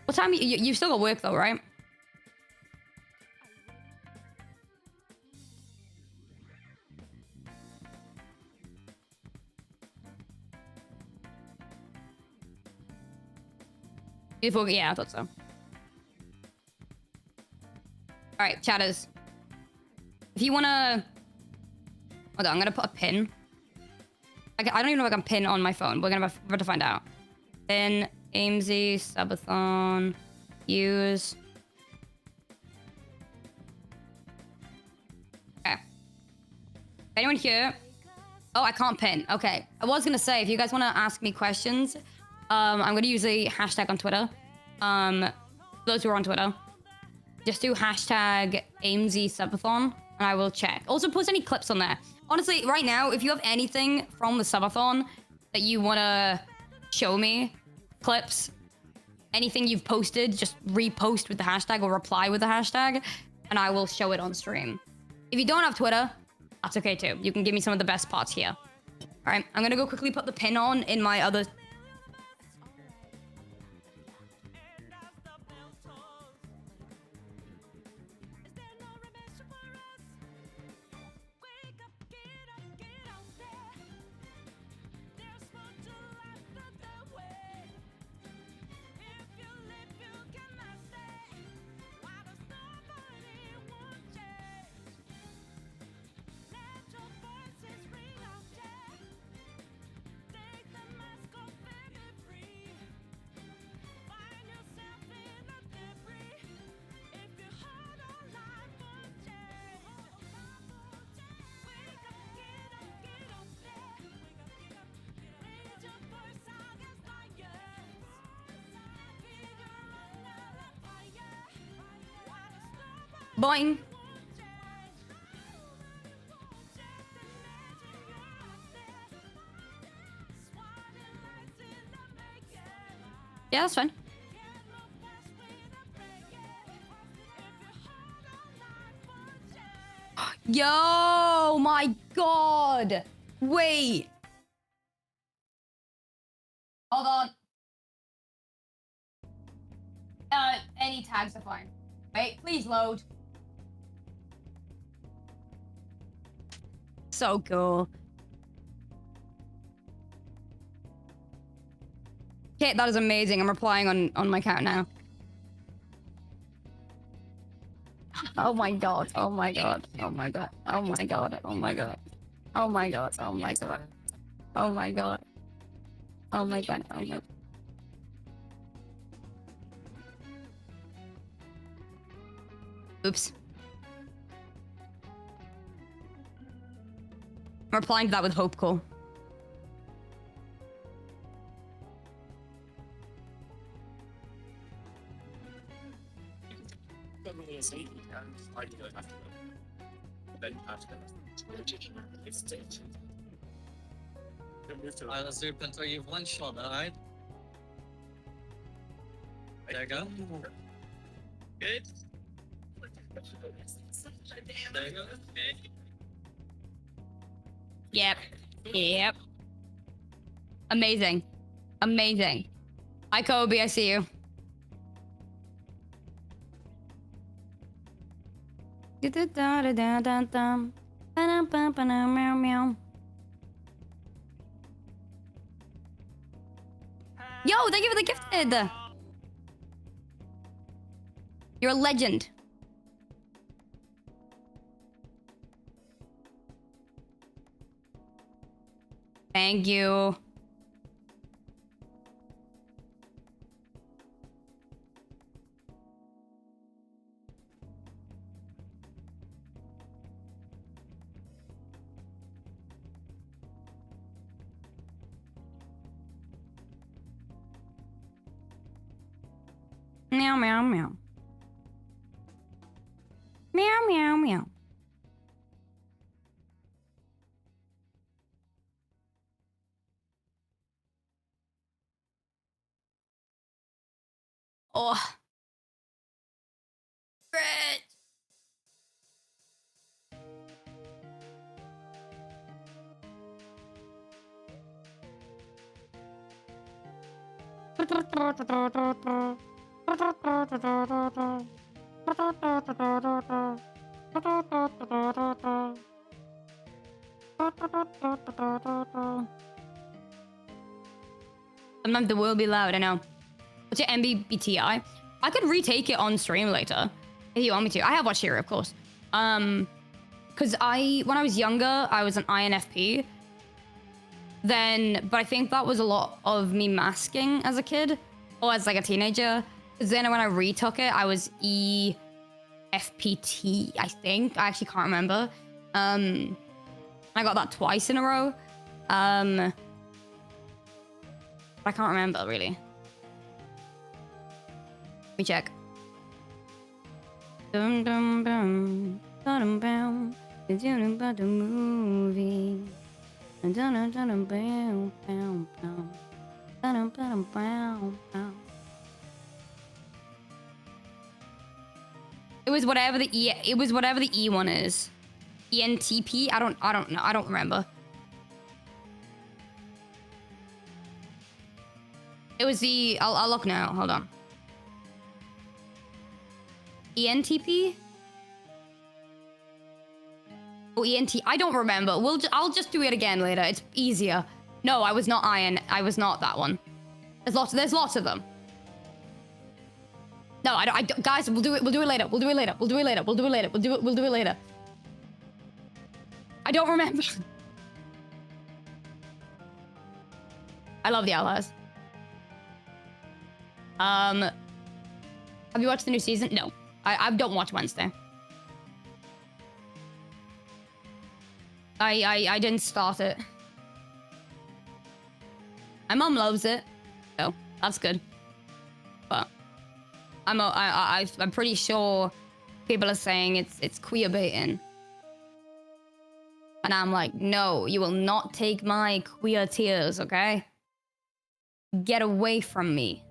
What time? You've still got work though, right? Beautiful. Yeah, I thought so. All right, chatters. If you wanna, hold on, I'm gonna put a pin. I don't even know if I can pin on my phone. We're about to find out. Pin, Aimsey, Subathon, use. Okay. Anyone here Oh, I can't pin. Okay. I was gonna say, if you guys want to ask me questions, I'm gonna use the hashtag on Twitter. Those who are on Twitter, just do hashtag Aimsey Subathon, and I will check. Also, post any clips on there. Honestly, right now, if you have anything from the Subathon that you wanna show me, clips, anything you've posted, just repost with the hashtag or reply with the hashtag, and I will show it on stream. If you don't have Twitter, that's okay too. You can give me some of the best parts here. All right, I'm gonna go quickly put the pin on in my other... Boing. Yeah, that's fine. Yo, my God. Wait. Hold on. Any tags are fine. Wait, please load. So cool. Okay, that is amazing. I'm replying on my account now. Oh my God. Oh my God. Oh my God. Oh my God. Oh my God. Oh my God. Oh my God. Oh my God. Oh my God. Oh my God. Oops. I'm replying to that with Hope Call. Let's do Pinto. You have one shot, alright? There you go. Good. There you go. Okay. Yep. Yep. Amazing. Amazing. Hi, Kobe. I see you. Yo, thank you for the gifted. You're a legend. Thank you. Meow, meow, meow. Meow, meow, meow. Oh. Great. Sometimes the will be loud, I know. What's your MBBTI? I could retake it on stream later if you want me to. I have watched Hero, of course. Because when I was younger, I was an INFP. But I think that was a lot of me masking as a kid or as like a teenager. Because then when I retook it, I was EFPT, I think. I actually can't remember. I got that twice in a row. I can't remember really. Let me check. Dum dum dum, dum dum. It's about the movie. Dum dum dum bam bam bam. Dum dum bam bam. It was whatever the E. It was whatever the E one is. ENTP. I don't know. I don't remember. It was the. I'll look now. Hold on. ENTP. Oh, ENT. I don't remember. I'll just do it again later. It's easier. No, I was not iron. I was not that one. There's lots of them. No, I don't. Guys, we'll do it. We'll do it later. We'll do it later. We'll do it later. We'll do it later. We'll do it later. I don't remember. I love the Outlaws. Have you watched the new season? No, I don't watch Wednesday. I didn't start it. My mom loves it, so that's good. But I'm pretty sure people are saying it's queer baiting, and I'm like, no, you will not take my queer tears, okay? Get away from me.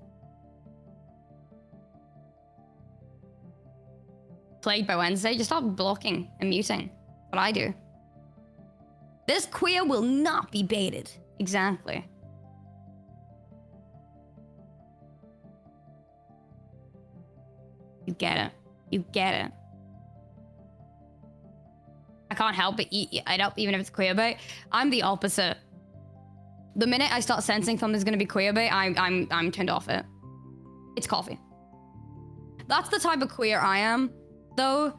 Plagued by Wednesday, just stop blocking and muting. What I do. This queer will not be baited. Exactly. You get it. You get it. I can't help but eat it up, even if it's queer bait. I'm the opposite. The minute I start sensing something's gonna be queer bait, I'm turned off it. It's coffee. That's the type of queer I am, though.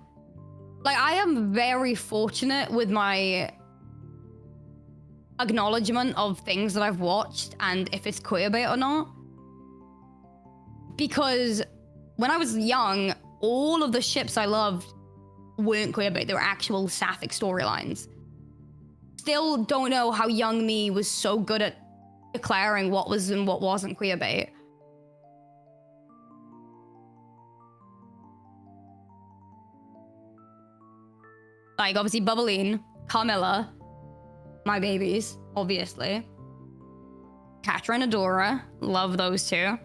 Like, I am very fortunate with my acknowledgement of things that I've watched and if it's queerbait or not. Because when I was young, all of the ships I loved weren't queerbait. They were actual sapphic storylines. Still don't know how young me was so good at declaring what was and what wasn't queerbait. Like, obviously, Bubbleen, Carmilla, my babies, obviously. Catra and Adora, love those two.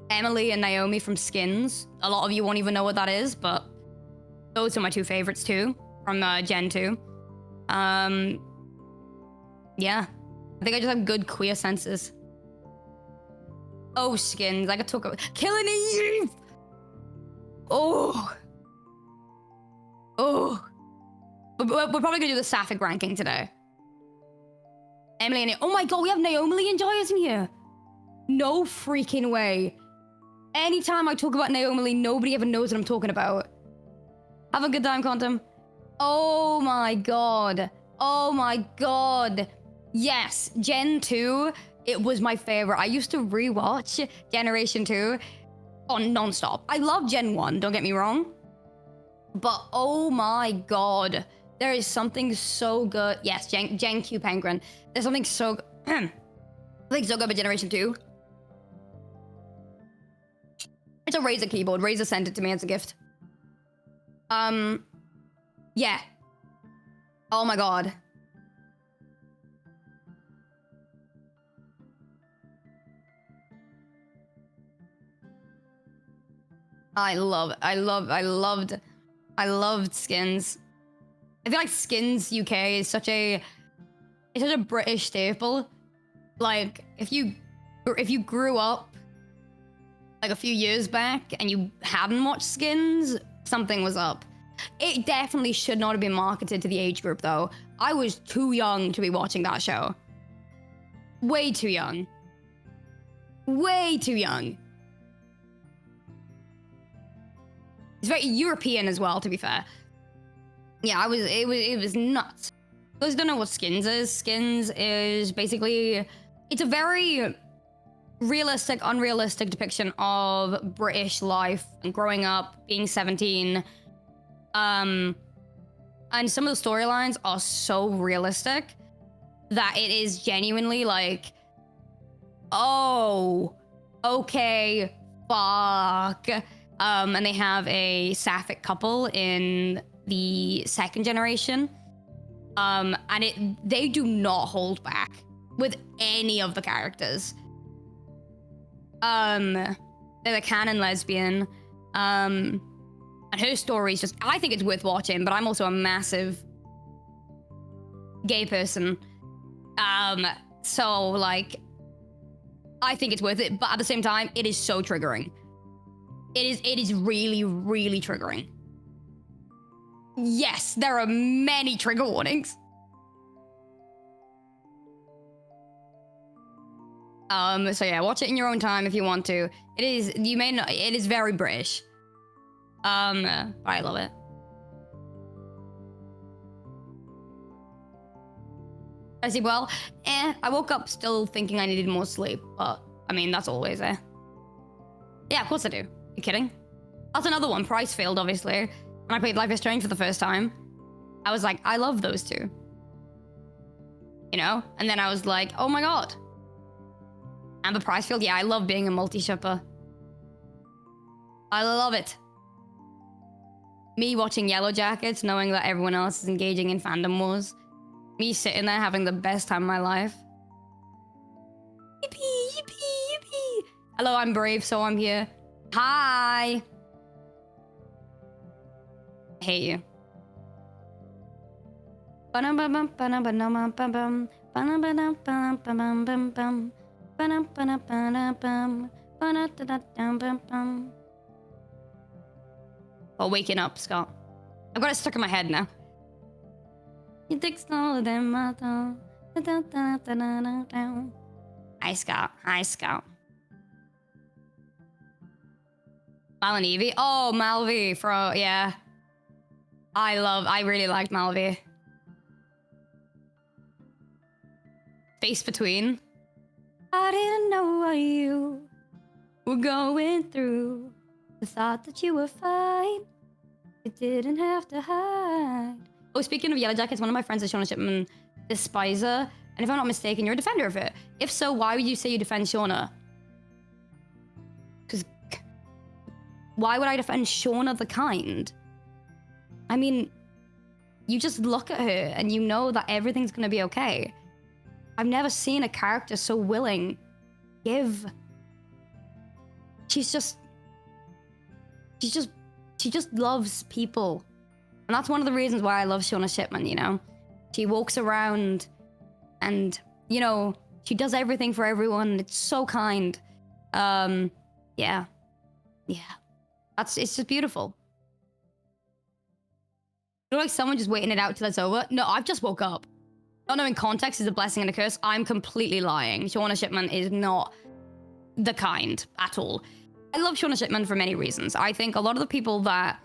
Emily and Naomi from Skins. A lot of you won't even know what that is, but those are my two favorites too, from Gen 2. Yeah. I think I just have good queer senses. Oh, Skins, I could talk about Killing Eve! Oh. Oh. We're probably gonna do the sapphic ranking today. Emily and... Oh my god, we have Naomi enjoyers in here. No freaking way. Anytime I talk about Naomi, nobody ever knows what I'm talking about. Have a good time, Quantum. Oh my god. Oh my god. Yes, Gen 2, it was my favorite. I used to rewatch Generation 2 on non-stop. I love Gen 1, don't get me wrong. But oh my god. There is something so good. Yes, Gen Q Penguin. There's something so good. Something so good about Generation 2. It's a Razer keyboard. Razer sent it to me as a gift. Yeah. Oh my god. I loved Skins. I feel like Skins UK is such a British staple. Like, if you grew up like a few years back and you hadn't watched Skins, something was up. It definitely should not have been marketed to the age group, though. I was too young to be watching that show. Way too young. Way too young. It's very European as well, to be fair. Yeah, it was nuts. Those who don't know what Skins is, Skins is basically, it's a very realistic, unrealistic depiction of British life and growing up, being 17. And some of the storylines are so realistic. that it is genuinely like, oh, okay, fuck. And they have a sapphic couple in the second generation. And they do not hold back with any of the characters. They're the canon lesbian. And her story is just, I think it's worth watching, but I'm also a massive gay person. So like, I think it's worth it, but at the same time, it is so triggering. It is really, really triggering. Yes, there are many trigger warnings. So yeah, watch it in your own time if you want to. It is, you may not, it is very British. But I love it. I see, well, I woke up still thinking I needed more sleep, but I mean, that's always there. Yeah, of course I do. You kidding? That's another one. Price failed, obviously. And I played Life is Strange for the first time. I was like, I love those two. You know? And then I was like, oh my god. Amber Pricefield, yeah, I love being a multi-shipper. I love it. Me watching Yellow Jackets, knowing that everyone else is engaging in fandom wars. Me sitting there having the best time of my life. Yippee, yippee, yippee. Hello, I'm brave, so I'm here. Hi. I hate you. Oh, waking up, Scott. I've got it stuck in my head now. You dig smaller than my thumb. Hi, Scott. Hi, Scott. Mal and Evie? Oh, Malvi from, yeah. I really liked Malvi. Space Between. I didn't know what you were going through. The thought that you were fine. You didn't have to hide. Oh, speaking of Yellow Jackets, one of my friends is Shauna Shipman despiser. And if I'm not mistaken, you're a defender of it. If so, why would you say you defend Shauna? Because why would I defend Shauna the Kind? I mean, you just look at her and you know that everything's going to be okay. I've never seen a character so willing. Give. She just loves people. And that's one of the reasons why I love Shauna Shipman, you know? She walks around and, you know, she does everything for everyone. It's so kind. Yeah. Yeah. It's just beautiful. You know, like someone just waiting it out till it's over? No, I've just woke up. Not knowing context is a blessing and a curse. I'm completely lying. Shauna Shipman is not the kind at all. I love Shauna Shipman for many reasons. I think a lot of the people that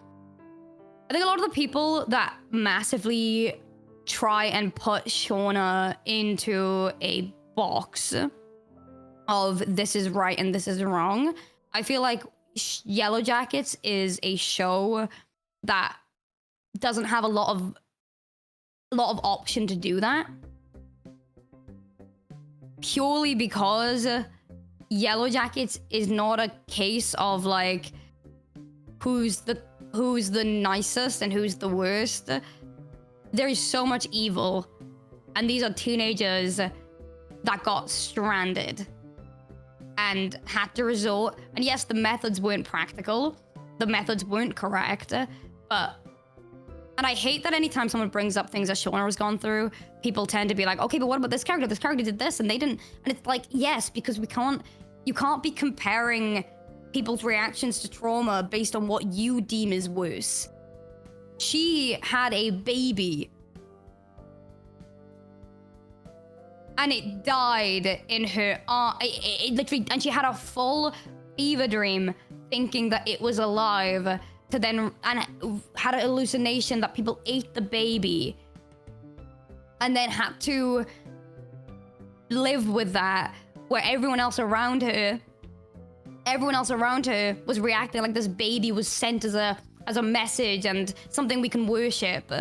massively try and put Shauna into a box of this is right and this is wrong. I feel like Yellow Jackets is a show that doesn't have a lot of option to do that. Purely because Yellow Jackets is not a case of like who's the nicest and who's the worst. There is so much evil, and these are teenagers that got stranded and had to resort. And yes, the methods weren't practical, the methods weren't correct, but. And I hate that anytime someone brings up things that Shauna has gone through, people tend to be like, okay, but what about this character? This character did this and they didn't. And it's like, yes, because you can't be comparing people's reactions to trauma based on what you deem is worse. She had a baby. And it died in her arm. It literally, and she had a full fever dream thinking that it was alive. To then, and had an hallucination that people ate the baby and then had to live with that, where everyone else around her was reacting like this baby was sent as a message and something we can worship.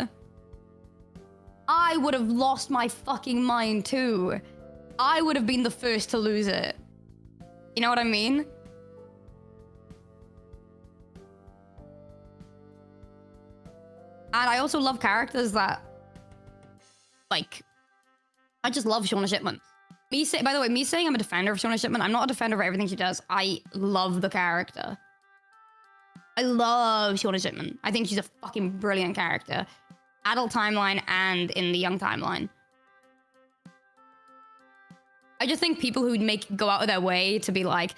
I would have lost my fucking mind too. I would have been the first to lose it. You know what I mean? And I also love characters that, like, I just love Shauna Shipman. By the way, me saying I'm a defender of Shauna Shipman, I'm not a defender of everything she does. I love the character. I love Shauna Shipman. I think she's a fucking brilliant character. Adult timeline and in the young timeline. I just think people who go out of their way to be like,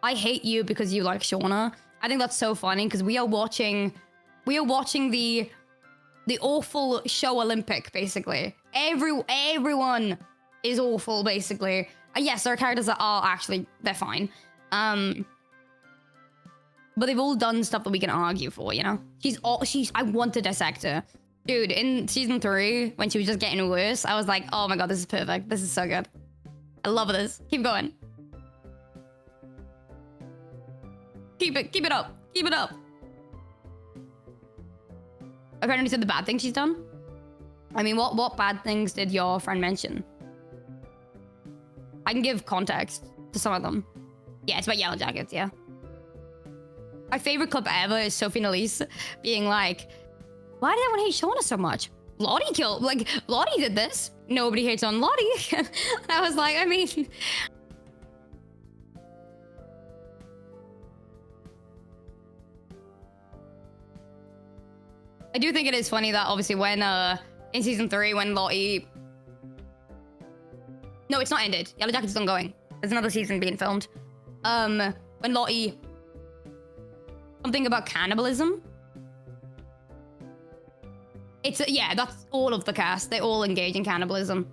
I hate you because you like Shauna. I think that's so funny because we are watching the awful show Olympic, basically. Everyone is awful, basically. Yes, there are characters that are actually, they're fine. But they've all done stuff that we can argue for, you know? I want to dissect her. Dude, in season 3, when she was just getting worse, I was like, oh my god, this is perfect. This is so good. I love this. Keep going. Keep it up. Keep it up. Apparently said the bad things she's done. I mean, what bad things did your friend mention? I can give context to some of them. Yeah, it's about Yellow Jackets, yeah. My favorite clip ever is Sophie Nalise being like, why did everyone hate Shauna so much? Lottie did this. Nobody hates on Lottie. I was like, I mean... I do think it is funny that obviously when, in season 3, when Lottie... No, it's not ended. Yellow Jackets is ongoing. There's another season being filmed. When Lottie... Something about cannibalism. Yeah, that's all of the cast. They all engage in cannibalism.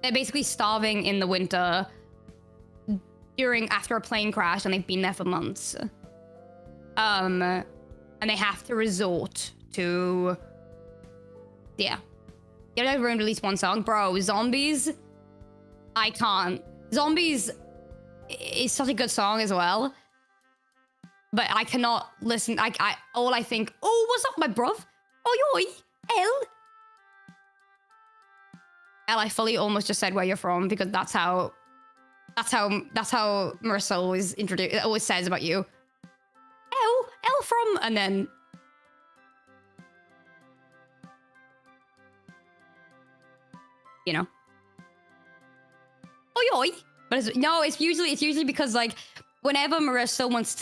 They're basically starving in the winter after a plane crash, and they've been there for months. And they have to resort to... Yeah. You know, everyone released one song. Bro, Zombies... I can't. Zombies is such a good song as well. But I cannot listen. All I think, oh, what's up, my bruv? Oi, oi, L. L, I fully almost just said where you're from because that's how Marissa always says about you. L from, and then. You know. Oi, oi. But it's usually because like whenever Marissa wants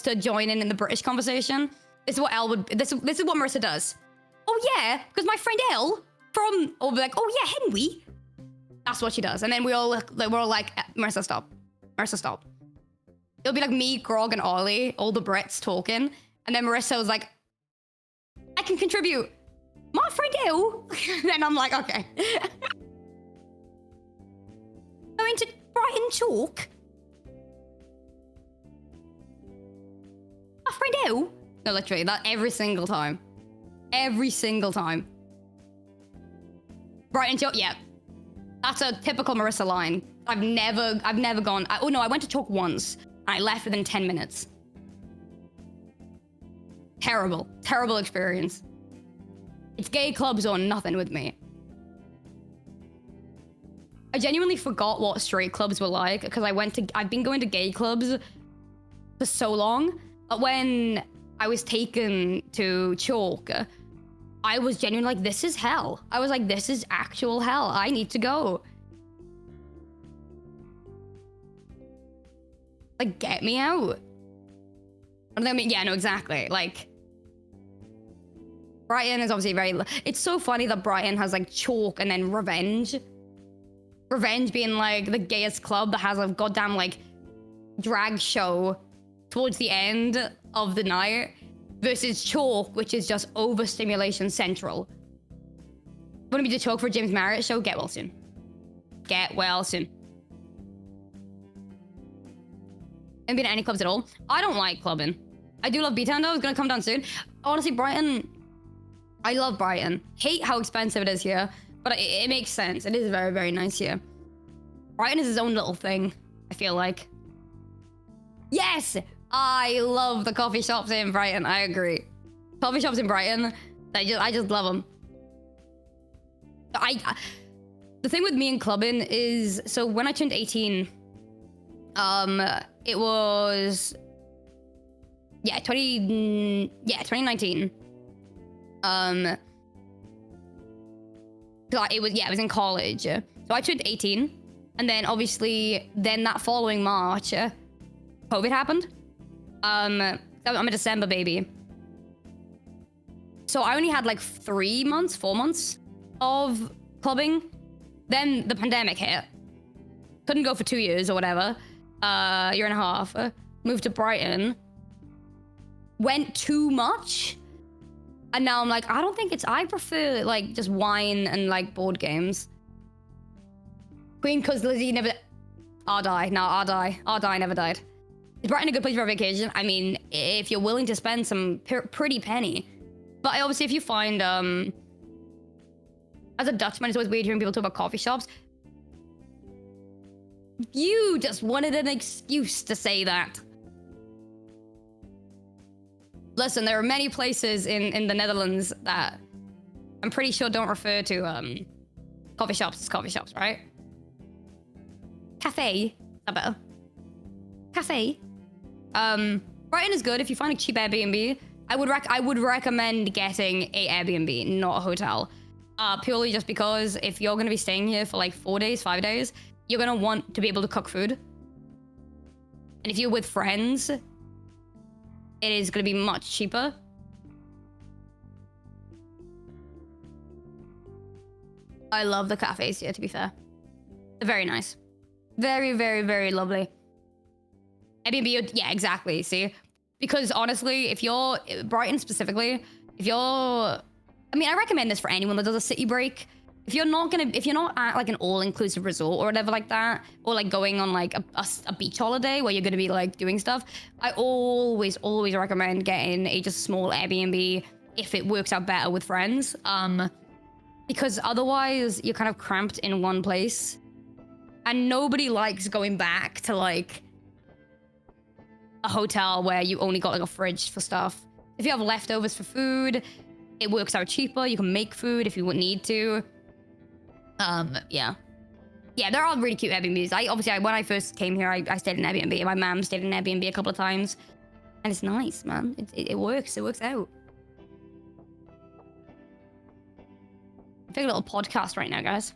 to join in the British conversation, this is what Elle would. This is what Marissa does. Oh yeah, because my friend Elle from, or be like, oh yeah, Henry. That's what she does, and then we're all like, Marissa, stop. Marissa, stop. It'll be like me, Grog, and Ollie, all the Brits talking, and then Marissa was like, I can contribute. My friend Elle. Then I'm like, okay. Going to Brighton Chalk. My friend Elle. No, literally, that every single time. Every single time. Brighton Chalk, yeah. That's a typical Marissa line. I've never gone. Oh no, I went to Chalk once. And I left within 10 minutes. Terrible, terrible experience. It's gay clubs or nothing with me. I genuinely forgot what straight clubs were like because I've been going to gay clubs for so long. But when I was taken to Chalk, I was genuinely like, this is hell. I was like, this is actual hell. I need to go. Like, get me out. I mean, yeah, no, exactly. Like, Brighton is obviously it's so funny that Brighton has like Chalk and then Revenge. Revenge being like the gayest club that has a goddamn like drag show towards the end of the night versus Chalk, which is just overstimulation central. Want me to Chalk for James Marriott show? Get well soon. Get well soon. Haven't been to any clubs at all. I don't like clubbing. I do love B-Town though. It's gonna come down soon. Honestly, Brighton, I love Brighton. Hate how expensive it is here, but it makes sense. It is very, very nice here. Brighton is his own little thing, I feel like. Yes! I love the coffee shops in Brighton. I agree. Coffee shops in Brighton. I just love them. The thing with me and clubbing is, so when I turned 18, it was 2019. It was in college. So I turned 18, and then obviously that following March, COVID happened. I'm a December baby. So I only had like 4 months of clubbing. Then the pandemic hit. Couldn't go for 2 years or whatever. Year and a half. Moved to Brighton. Went too much. And now I'm like, I prefer like just wine and like board games. Queen cause Lizzie never... R-die never died. Is Brighton a good place for a vacation? I mean, if you're willing to spend some pretty penny. But obviously if you find, as a Dutchman, it's always weird hearing people talk about coffee shops. You just wanted an excuse to say that. Listen, there are many places in the Netherlands that I'm pretty sure don't refer to coffee shops as coffee shops, right? Cafe, better. Cafe. Brighton is good if you find a cheap Airbnb. I would recommend getting a Airbnb, not a hotel. Purely just because if you're gonna be staying here for like 4 days, 5 days, you're gonna want to be able to cook food. And if you're with friends, it is gonna be much cheaper. I love the cafes here, to be fair. They're very nice. Very, very, very lovely. Airbnb, yeah, exactly, see? Because honestly, if you're, Brighton specifically, if you're, I mean, I recommend this for anyone that does a city break. If you're not at like an all-inclusive resort or whatever like that, or like going on like a beach holiday where you're gonna be like doing stuff, I always recommend getting a just small Airbnb if it works out better with friends. Because otherwise you're kind of cramped in one place. And nobody likes going back to like a hotel where you only got like a fridge for stuff. If you have leftovers for food, it works out cheaper. You can make food if you would need to. Yeah, there are really cute Airbnbs. When I first came here, I stayed in Airbnb. My mom stayed in Airbnb a couple of times, and it's nice, man. It works. It works out. I'm doing a little podcast right now, guys.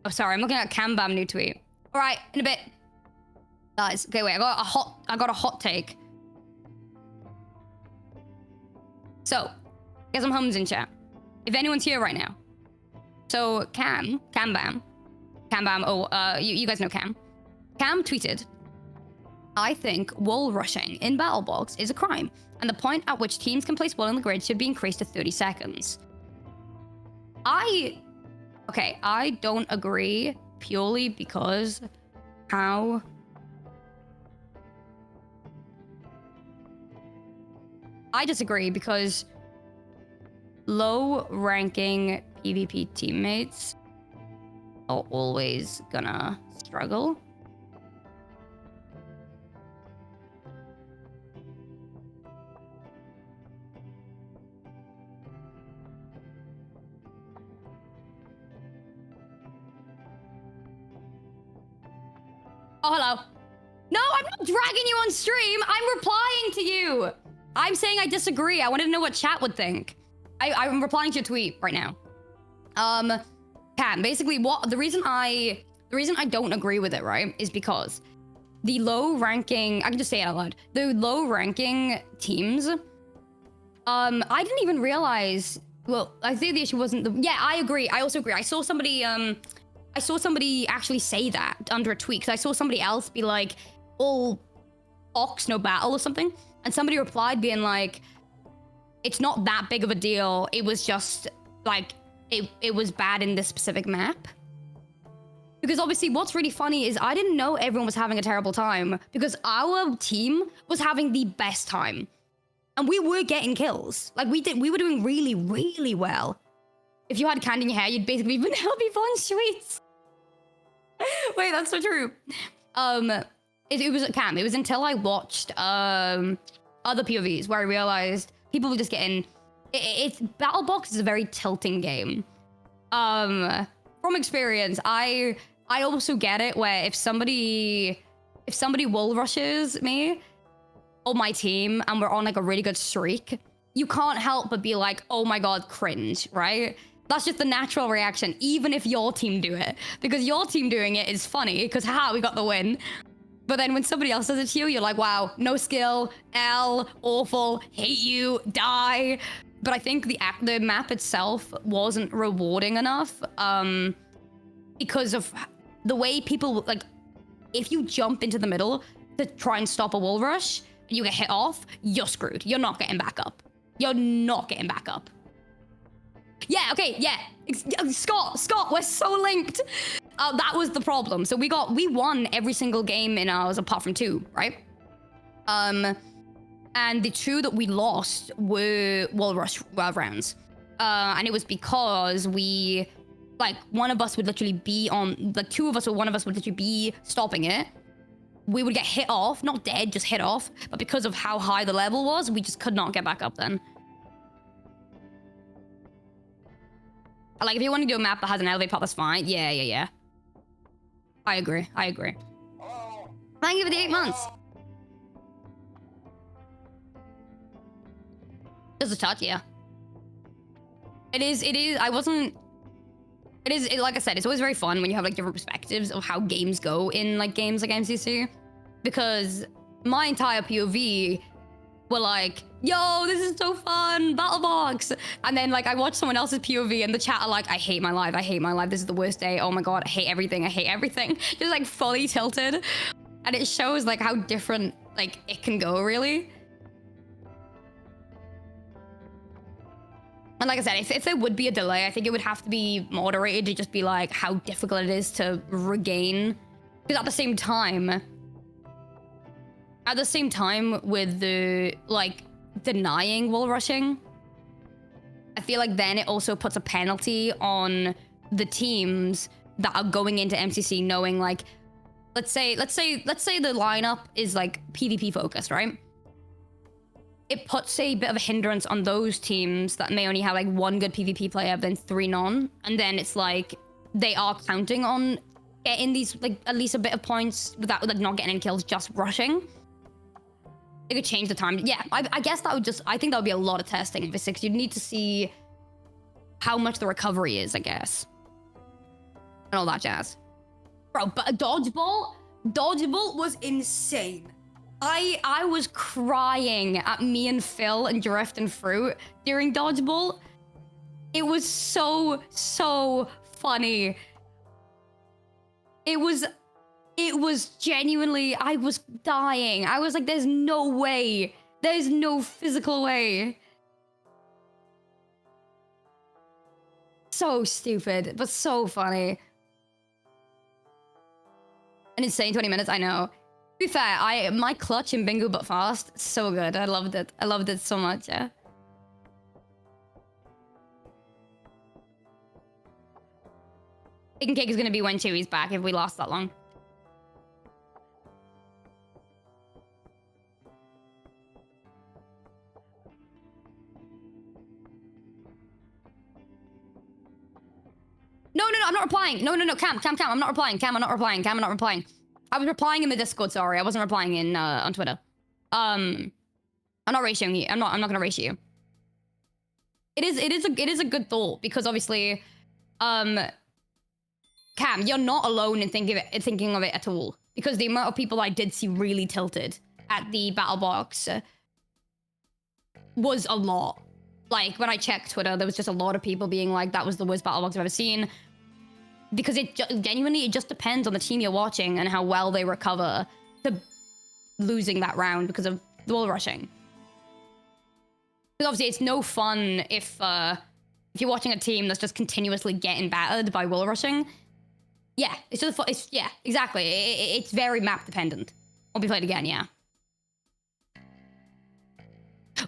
Oh, sorry, I'm looking at Cambam new tweet. All right, in a bit. Guys, okay, wait, I got a hot take. So, get some hums in chat. If anyone's here right now. So, Cambam, you guys know Cam. Cam tweeted, I think wall rushing in BattleBox is a crime, and the point at which teams can place wall on the grid should be increased to 30 seconds. I don't agree purely because how... I disagree because low-ranking PvP teammates are always gonna struggle. Oh, hello. No, I'm not dragging you on stream. I'm replying to you. I'm saying I disagree. I wanted to know what chat would think. I'm replying to your tweet right now. Cam, basically the reason I don't agree with it, right, is because the low ranking, I can just say it out loud. The low ranking teams, I didn't even realize, well, I think the issue wasn't yeah, I agree. I also agree. I saw somebody actually say that under a tweet, because I saw somebody else be like, all Ox, no battle or something. And somebody replied being like, it's not that big of a deal. It was just like, it was bad in this specific map. Because obviously what's really funny is I didn't know everyone was having a terrible time because our team was having the best time. And we were getting kills. Like we were doing really, really well. If you had candy in your hair, you'd basically been healthy on sweets. Wait, that's so true. It was Cam. It was until I watched other POVs where I realized people were just getting. It's Battle Box is a very tilting game. From experience, I also get it where if somebody wall rushes me or my team and we're on like a really good streak, you can't help but be like, oh my god, cringe, right? That's just the natural reaction, even if your team do it. Because your team doing it is funny, because haha, we got the win. But then when somebody else does it to you, you're like, wow, no skill, L, awful, hate you, die. But I think the map itself wasn't rewarding enough because of the way people, like, if you jump into the middle to try and stop a wall rush and you get hit off, you're screwed. You're not getting back up. You're not getting back up. Yeah, okay, yeah. Scott, we're so linked. That was the problem. So we won every single game in ours apart from 2, right? And the 2 that we lost were wall rush rounds. And it was because one of us would literally be on, like 2 of us or one of us would literally be stopping it. We would get hit off, not dead, just hit off. But because of how high the level was, we just could not get back up then. Like, if you want to do a map that has an elevate part, that's fine. Yeah. I agree. Thank you for the 8 months. Just a touch, yeah. It is, like I said, it's always very fun when you have like different perspectives of how games go in like games like MCC. Because my entire POV were like, yo, this is so fun, Battlebox. And then like I watched someone else's POV and the chat are like, I hate my life, this is the worst day, oh my god, I hate everything. Just like fully tilted. And it shows like how different like it can go, really. And like I said, if there would be a delay, I think it would have to be moderated to just be like how difficult it is to regain. Because at the same time with the like denying wall rushing, I feel like then it also puts a penalty on the teams that are going into MCC knowing like, let's say the lineup is like PvP focused, right? It puts a bit of a hindrance on those teams that may only have like 1 good PvP player, then 3 non. And then it's like, they are counting on getting these, like, at least a bit of points without like not getting any kills, just rushing. It could change the time. Yeah, I guess that would I think that would be a lot of testing for 6. You'd need to see how much the recovery is, I guess. And all that jazz. Bro, but dodgeball was insane. I was crying at me and Phil and Drift and Fruit during dodgeball. It was so funny. It was genuinely, I was dying. I was like, there's no way. There's no physical way. So stupid, but so funny. An insane 20 minutes, I know. To be fair, my clutch in Bingo But Fast, so good. I loved it. I loved it so much, yeah. Chicken Cake is gonna be when Chewie's back if we lost that long. No, I'm not replying. No, Cam, I'm not replying. Cam, I'm not replying. I was replying in the Discord, sorry. I wasn't replying in on Twitter. I'm not ratioing you. I'm not gonna ratio you. It is a good thought because obviously, Cam, you're not alone in thinking of it at all. Because the amount of people I did see really tilted at the battle box was a lot. Like, when I checked Twitter, there was just a lot of people being like, that was the worst battle box I've ever seen. Because genuinely, it just depends on the team you're watching and how well they recover to losing that round because of the wall rushing. Because obviously, it's no fun if you're watching a team that's just continuously getting battered by wall rushing. Yeah, it's just yeah, exactly. It's very map dependent. Will be played again, yeah.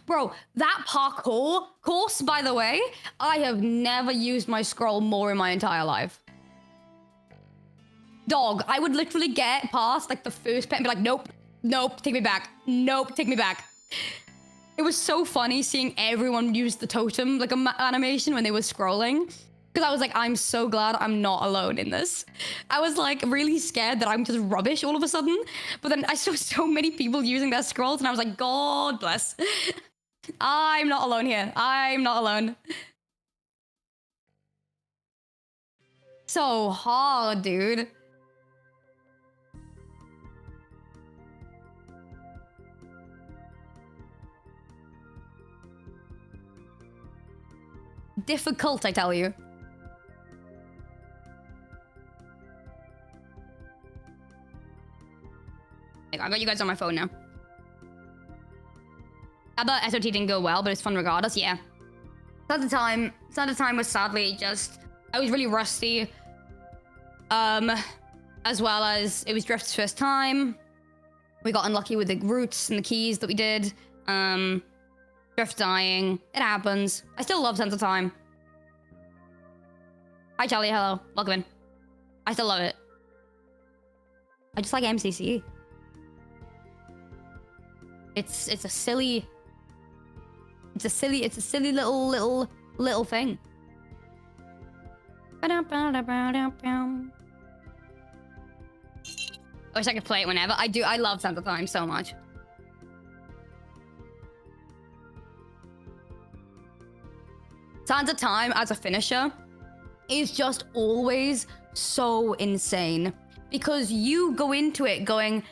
Bro, that parkour course, by the way, I have never used my scroll more in my entire life. Dog, I would literally get past like the first pet and be like, nope, nope, take me back. Nope, take me back. It was so funny seeing everyone use the totem like animation when they were scrolling. Because I was like, I'm so glad I'm not alone in this. I was like really scared that I'm just rubbish all of a sudden. But then I saw so many people using their scrolls and I was like, God bless. I'm not alone here. I'm not alone. So hard, dude. Difficult, I tell you. I got you guys on my phone now. I bet SOT didn't go well, but it's fun regardless, yeah. Santa time was sadly just... I was really rusty. As well as it was Drift's first time. We got unlucky with the routes and the keys that we did. Drift dying. It happens. I still love Santa time. Hi, Charlie. Hello. Welcome in. I still love it. I just like MCC. It's a silly little thing. I wish I could play it whenever. I love Santa time so much. Santa time as a finisher is just always so insane. Because you go into it going,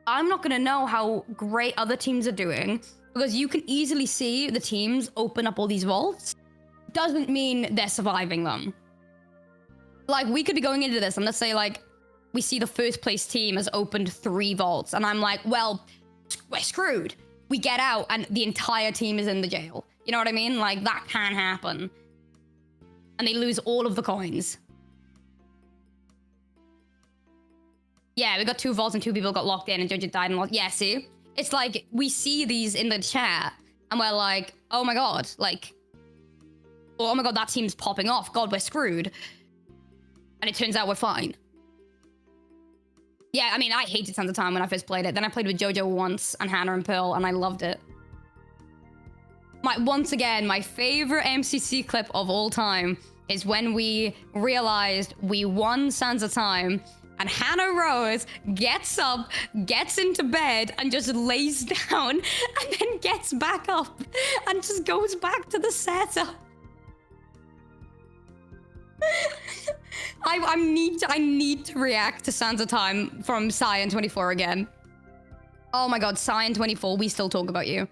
I'm not gonna know how great other teams are doing. Because you can easily see the teams open up all these vaults. Doesn't mean they're surviving them. Like, we could be going into this and let's say, like, we see the first place team has opened 3 vaults. And I'm like, well, we're screwed. We get out and the entire team is in the jail. You know what I mean? Like, that can happen. And they lose all of the coins. Yeah, we got 2 vaults and 2 people got locked in and Jojo died and locked. Yeah, see? It's like, we see these in the chat and we're like, oh my God, like, oh my God, that team's popping off. God, we're screwed. And it turns out we're fine. Yeah, I mean, I hated Santa Time when I first played it. Then I played with Jojo once and Hannah and Pearl and I loved it. Once again, my favorite MCC clip of all time is when we realized we won Santa Time and Hannah Rose gets up, gets into bed, and just lays down, and then gets back up, and just goes back to the setup. I need to react to Santa Time from Cyan24 again. Oh my God, Cyan24, we still talk about you.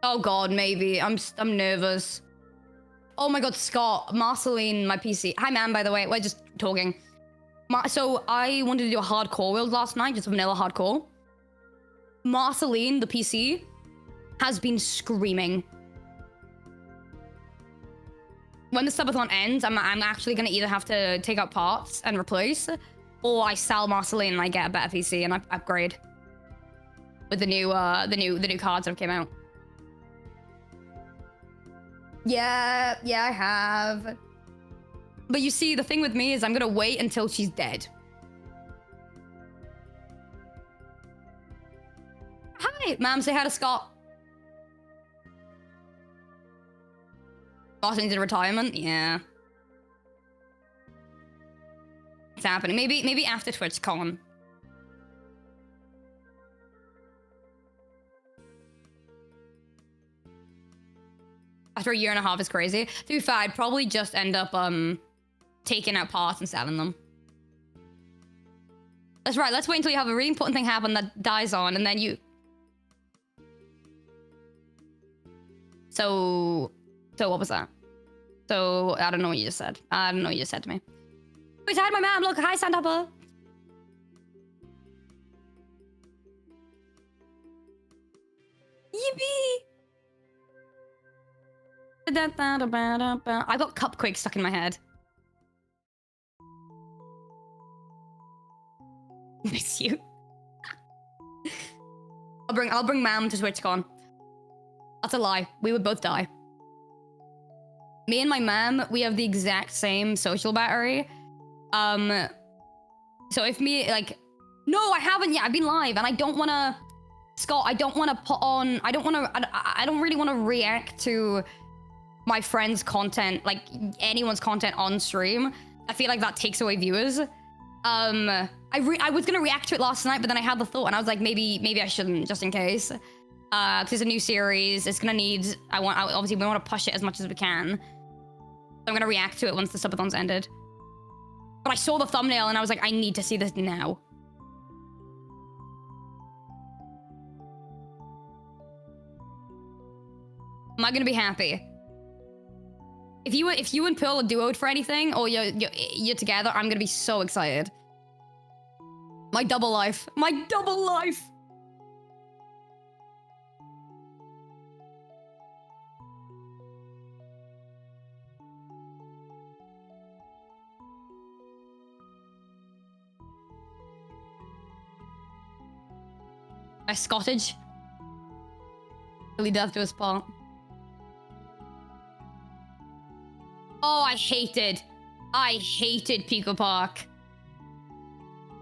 Oh God, maybe. I'm nervous. Oh my God, Scott, Marceline, my PC. Hi, man, by the way. We're just talking. So I wanted to do a hardcore build last night, just vanilla hardcore. Marceline, the PC, has been screaming. When the subathon ends, I'm actually gonna either have to take out parts and replace, or I sell Marceline and I get a better PC and I upgrade with the new cards that came out. Yeah, I have. But you see, the thing with me is I'm gonna wait until she's dead. Hi, ma'am, say hi to Scott. Martin's in retirement? Yeah. It's happening. Maybe after TwitchCon. After a year and a half is crazy. To be fair, I'd probably just end up taking out parts and selling them. That's right. Let's wait until you have a really important thing happen that dies on, and then you... So what was that? So, I don't know what you just said. I don't know what you just said to me. Wait, hi, my mom. Look, hi, Sandappa. Yippee! I got Cupquake stuck in my head. Miss you. I'll bring Mam to TwitchCon. That's a lie. We would both die. Me and my mom, we have the exact same social battery. So if me, like, no, I haven't yet. I've been live and I don't want to, Scott, I don't want to put on, I don't really want to react to my friend's content, like anyone's content on stream. I feel like that takes away viewers. I was going to react to it last night, but then I had the thought and I was like, maybe I shouldn't, just in case. Because it's a new series. It's going to need, obviously we want to push it as much as we can. So I'm going to react to it once the subathon's ended. But I saw the thumbnail and I was like, I need to see this now. Am I going to be happy? If you and Pearl are duoed for anything, or you're together, I'm going to be so excited. My double life. My double life. My Scottish. Really death to his part. Oh, I hated Pico Park.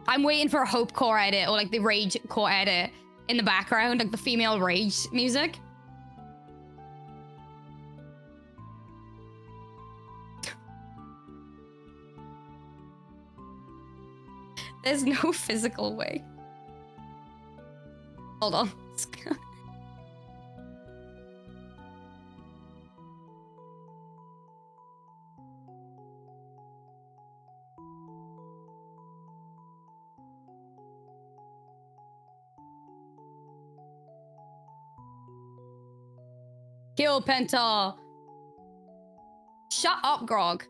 I'm waiting for a Hope core edit or like the Rage core edit in the background, like the female Rage music. There's no physical way. Hold on. Kill Penta. Shut up, Grog.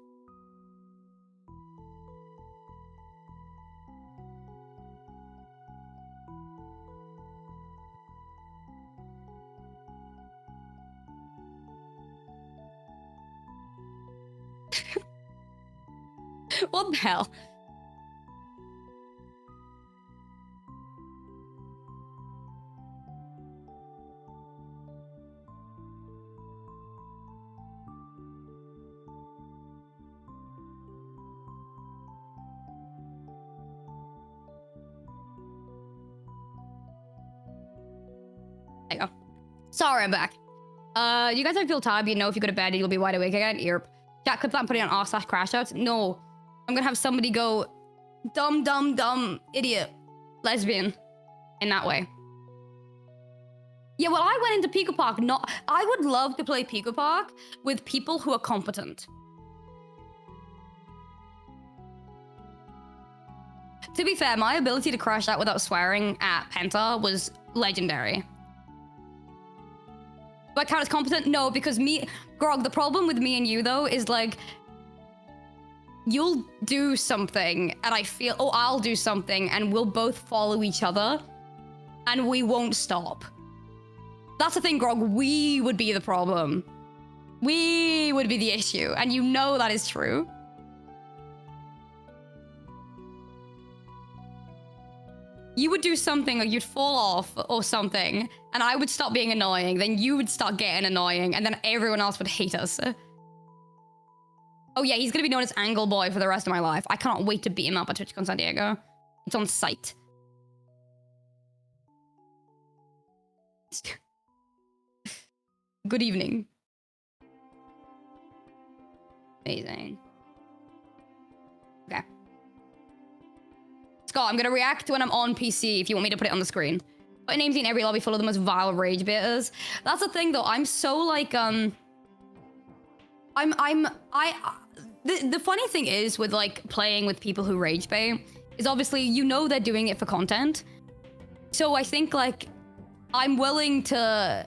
What the hell? There you go. Sorry, I'm back. You guys don't feel tired, but you know if you go to bed, you'll be wide awake again? Yep. Chat, clip that and put it on r/crashouts. No. I'm gonna have somebody go, dumb, idiot, lesbian, in that way. Yeah, well, I went into Pico Park, I would love to play Pico Park with people who are competent. To be fair, my ability to crash out without swearing at Penta was legendary. Do I count as competent? No, because Grog, the problem with me and you, though, is like, you'll do something, and I'll do something, and we'll both follow each other, and we won't stop. That's the thing, Grog, we would be the problem. We would be the issue, and you know that is true. You would do something, or you'd fall off, or something, and I would stop being annoying, then you would start getting annoying, and then everyone else would hate us. Oh yeah, he's gonna be known as Angle Boy for the rest of my life. I cannot wait to beat him up at TwitchCon San Diego. It's on site. Good evening. Amazing. Okay. Scott, I'm gonna react when I'm on PC if you want me to put it on the screen. Put names in every lobby full of the most vile rage baiters. That's the thing though, I'm so like, the funny thing is with like playing with people who rage bait is obviously, you know, they're doing it for content. So I think like, I'm willing to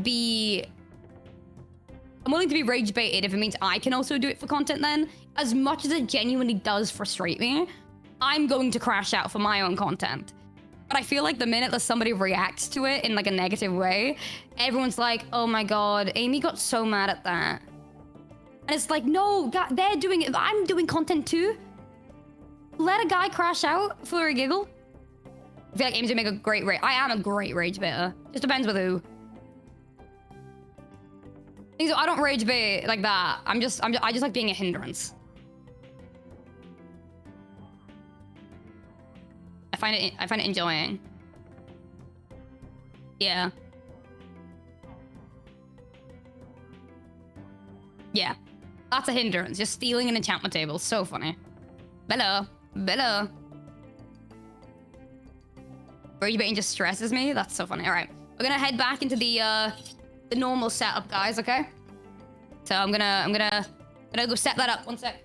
be rage baited if it means I can also do it for content then. As much as it genuinely does frustrate me, I'm going to crash out for my own content. But I feel like the minute that somebody reacts to it in like a negative way, everyone's like, oh my God, Amy got so mad at that. And it's like, no, God, they're doing it. I'm doing content too. Let a guy crash out for a giggle. I feel like Aimsey make a great rage. I am a great rage baiter. Just depends with who. I don't rage bait like that. I just like being a hindrance. I find it enjoying. Yeah. Yeah. That's a hindrance. Just stealing an enchantment table. So funny. Hello. Hello. Birdie baiting just stresses me. That's so funny. All right. We're gonna head back into the normal setup, guys, okay? So I'm gonna go set that up. One sec.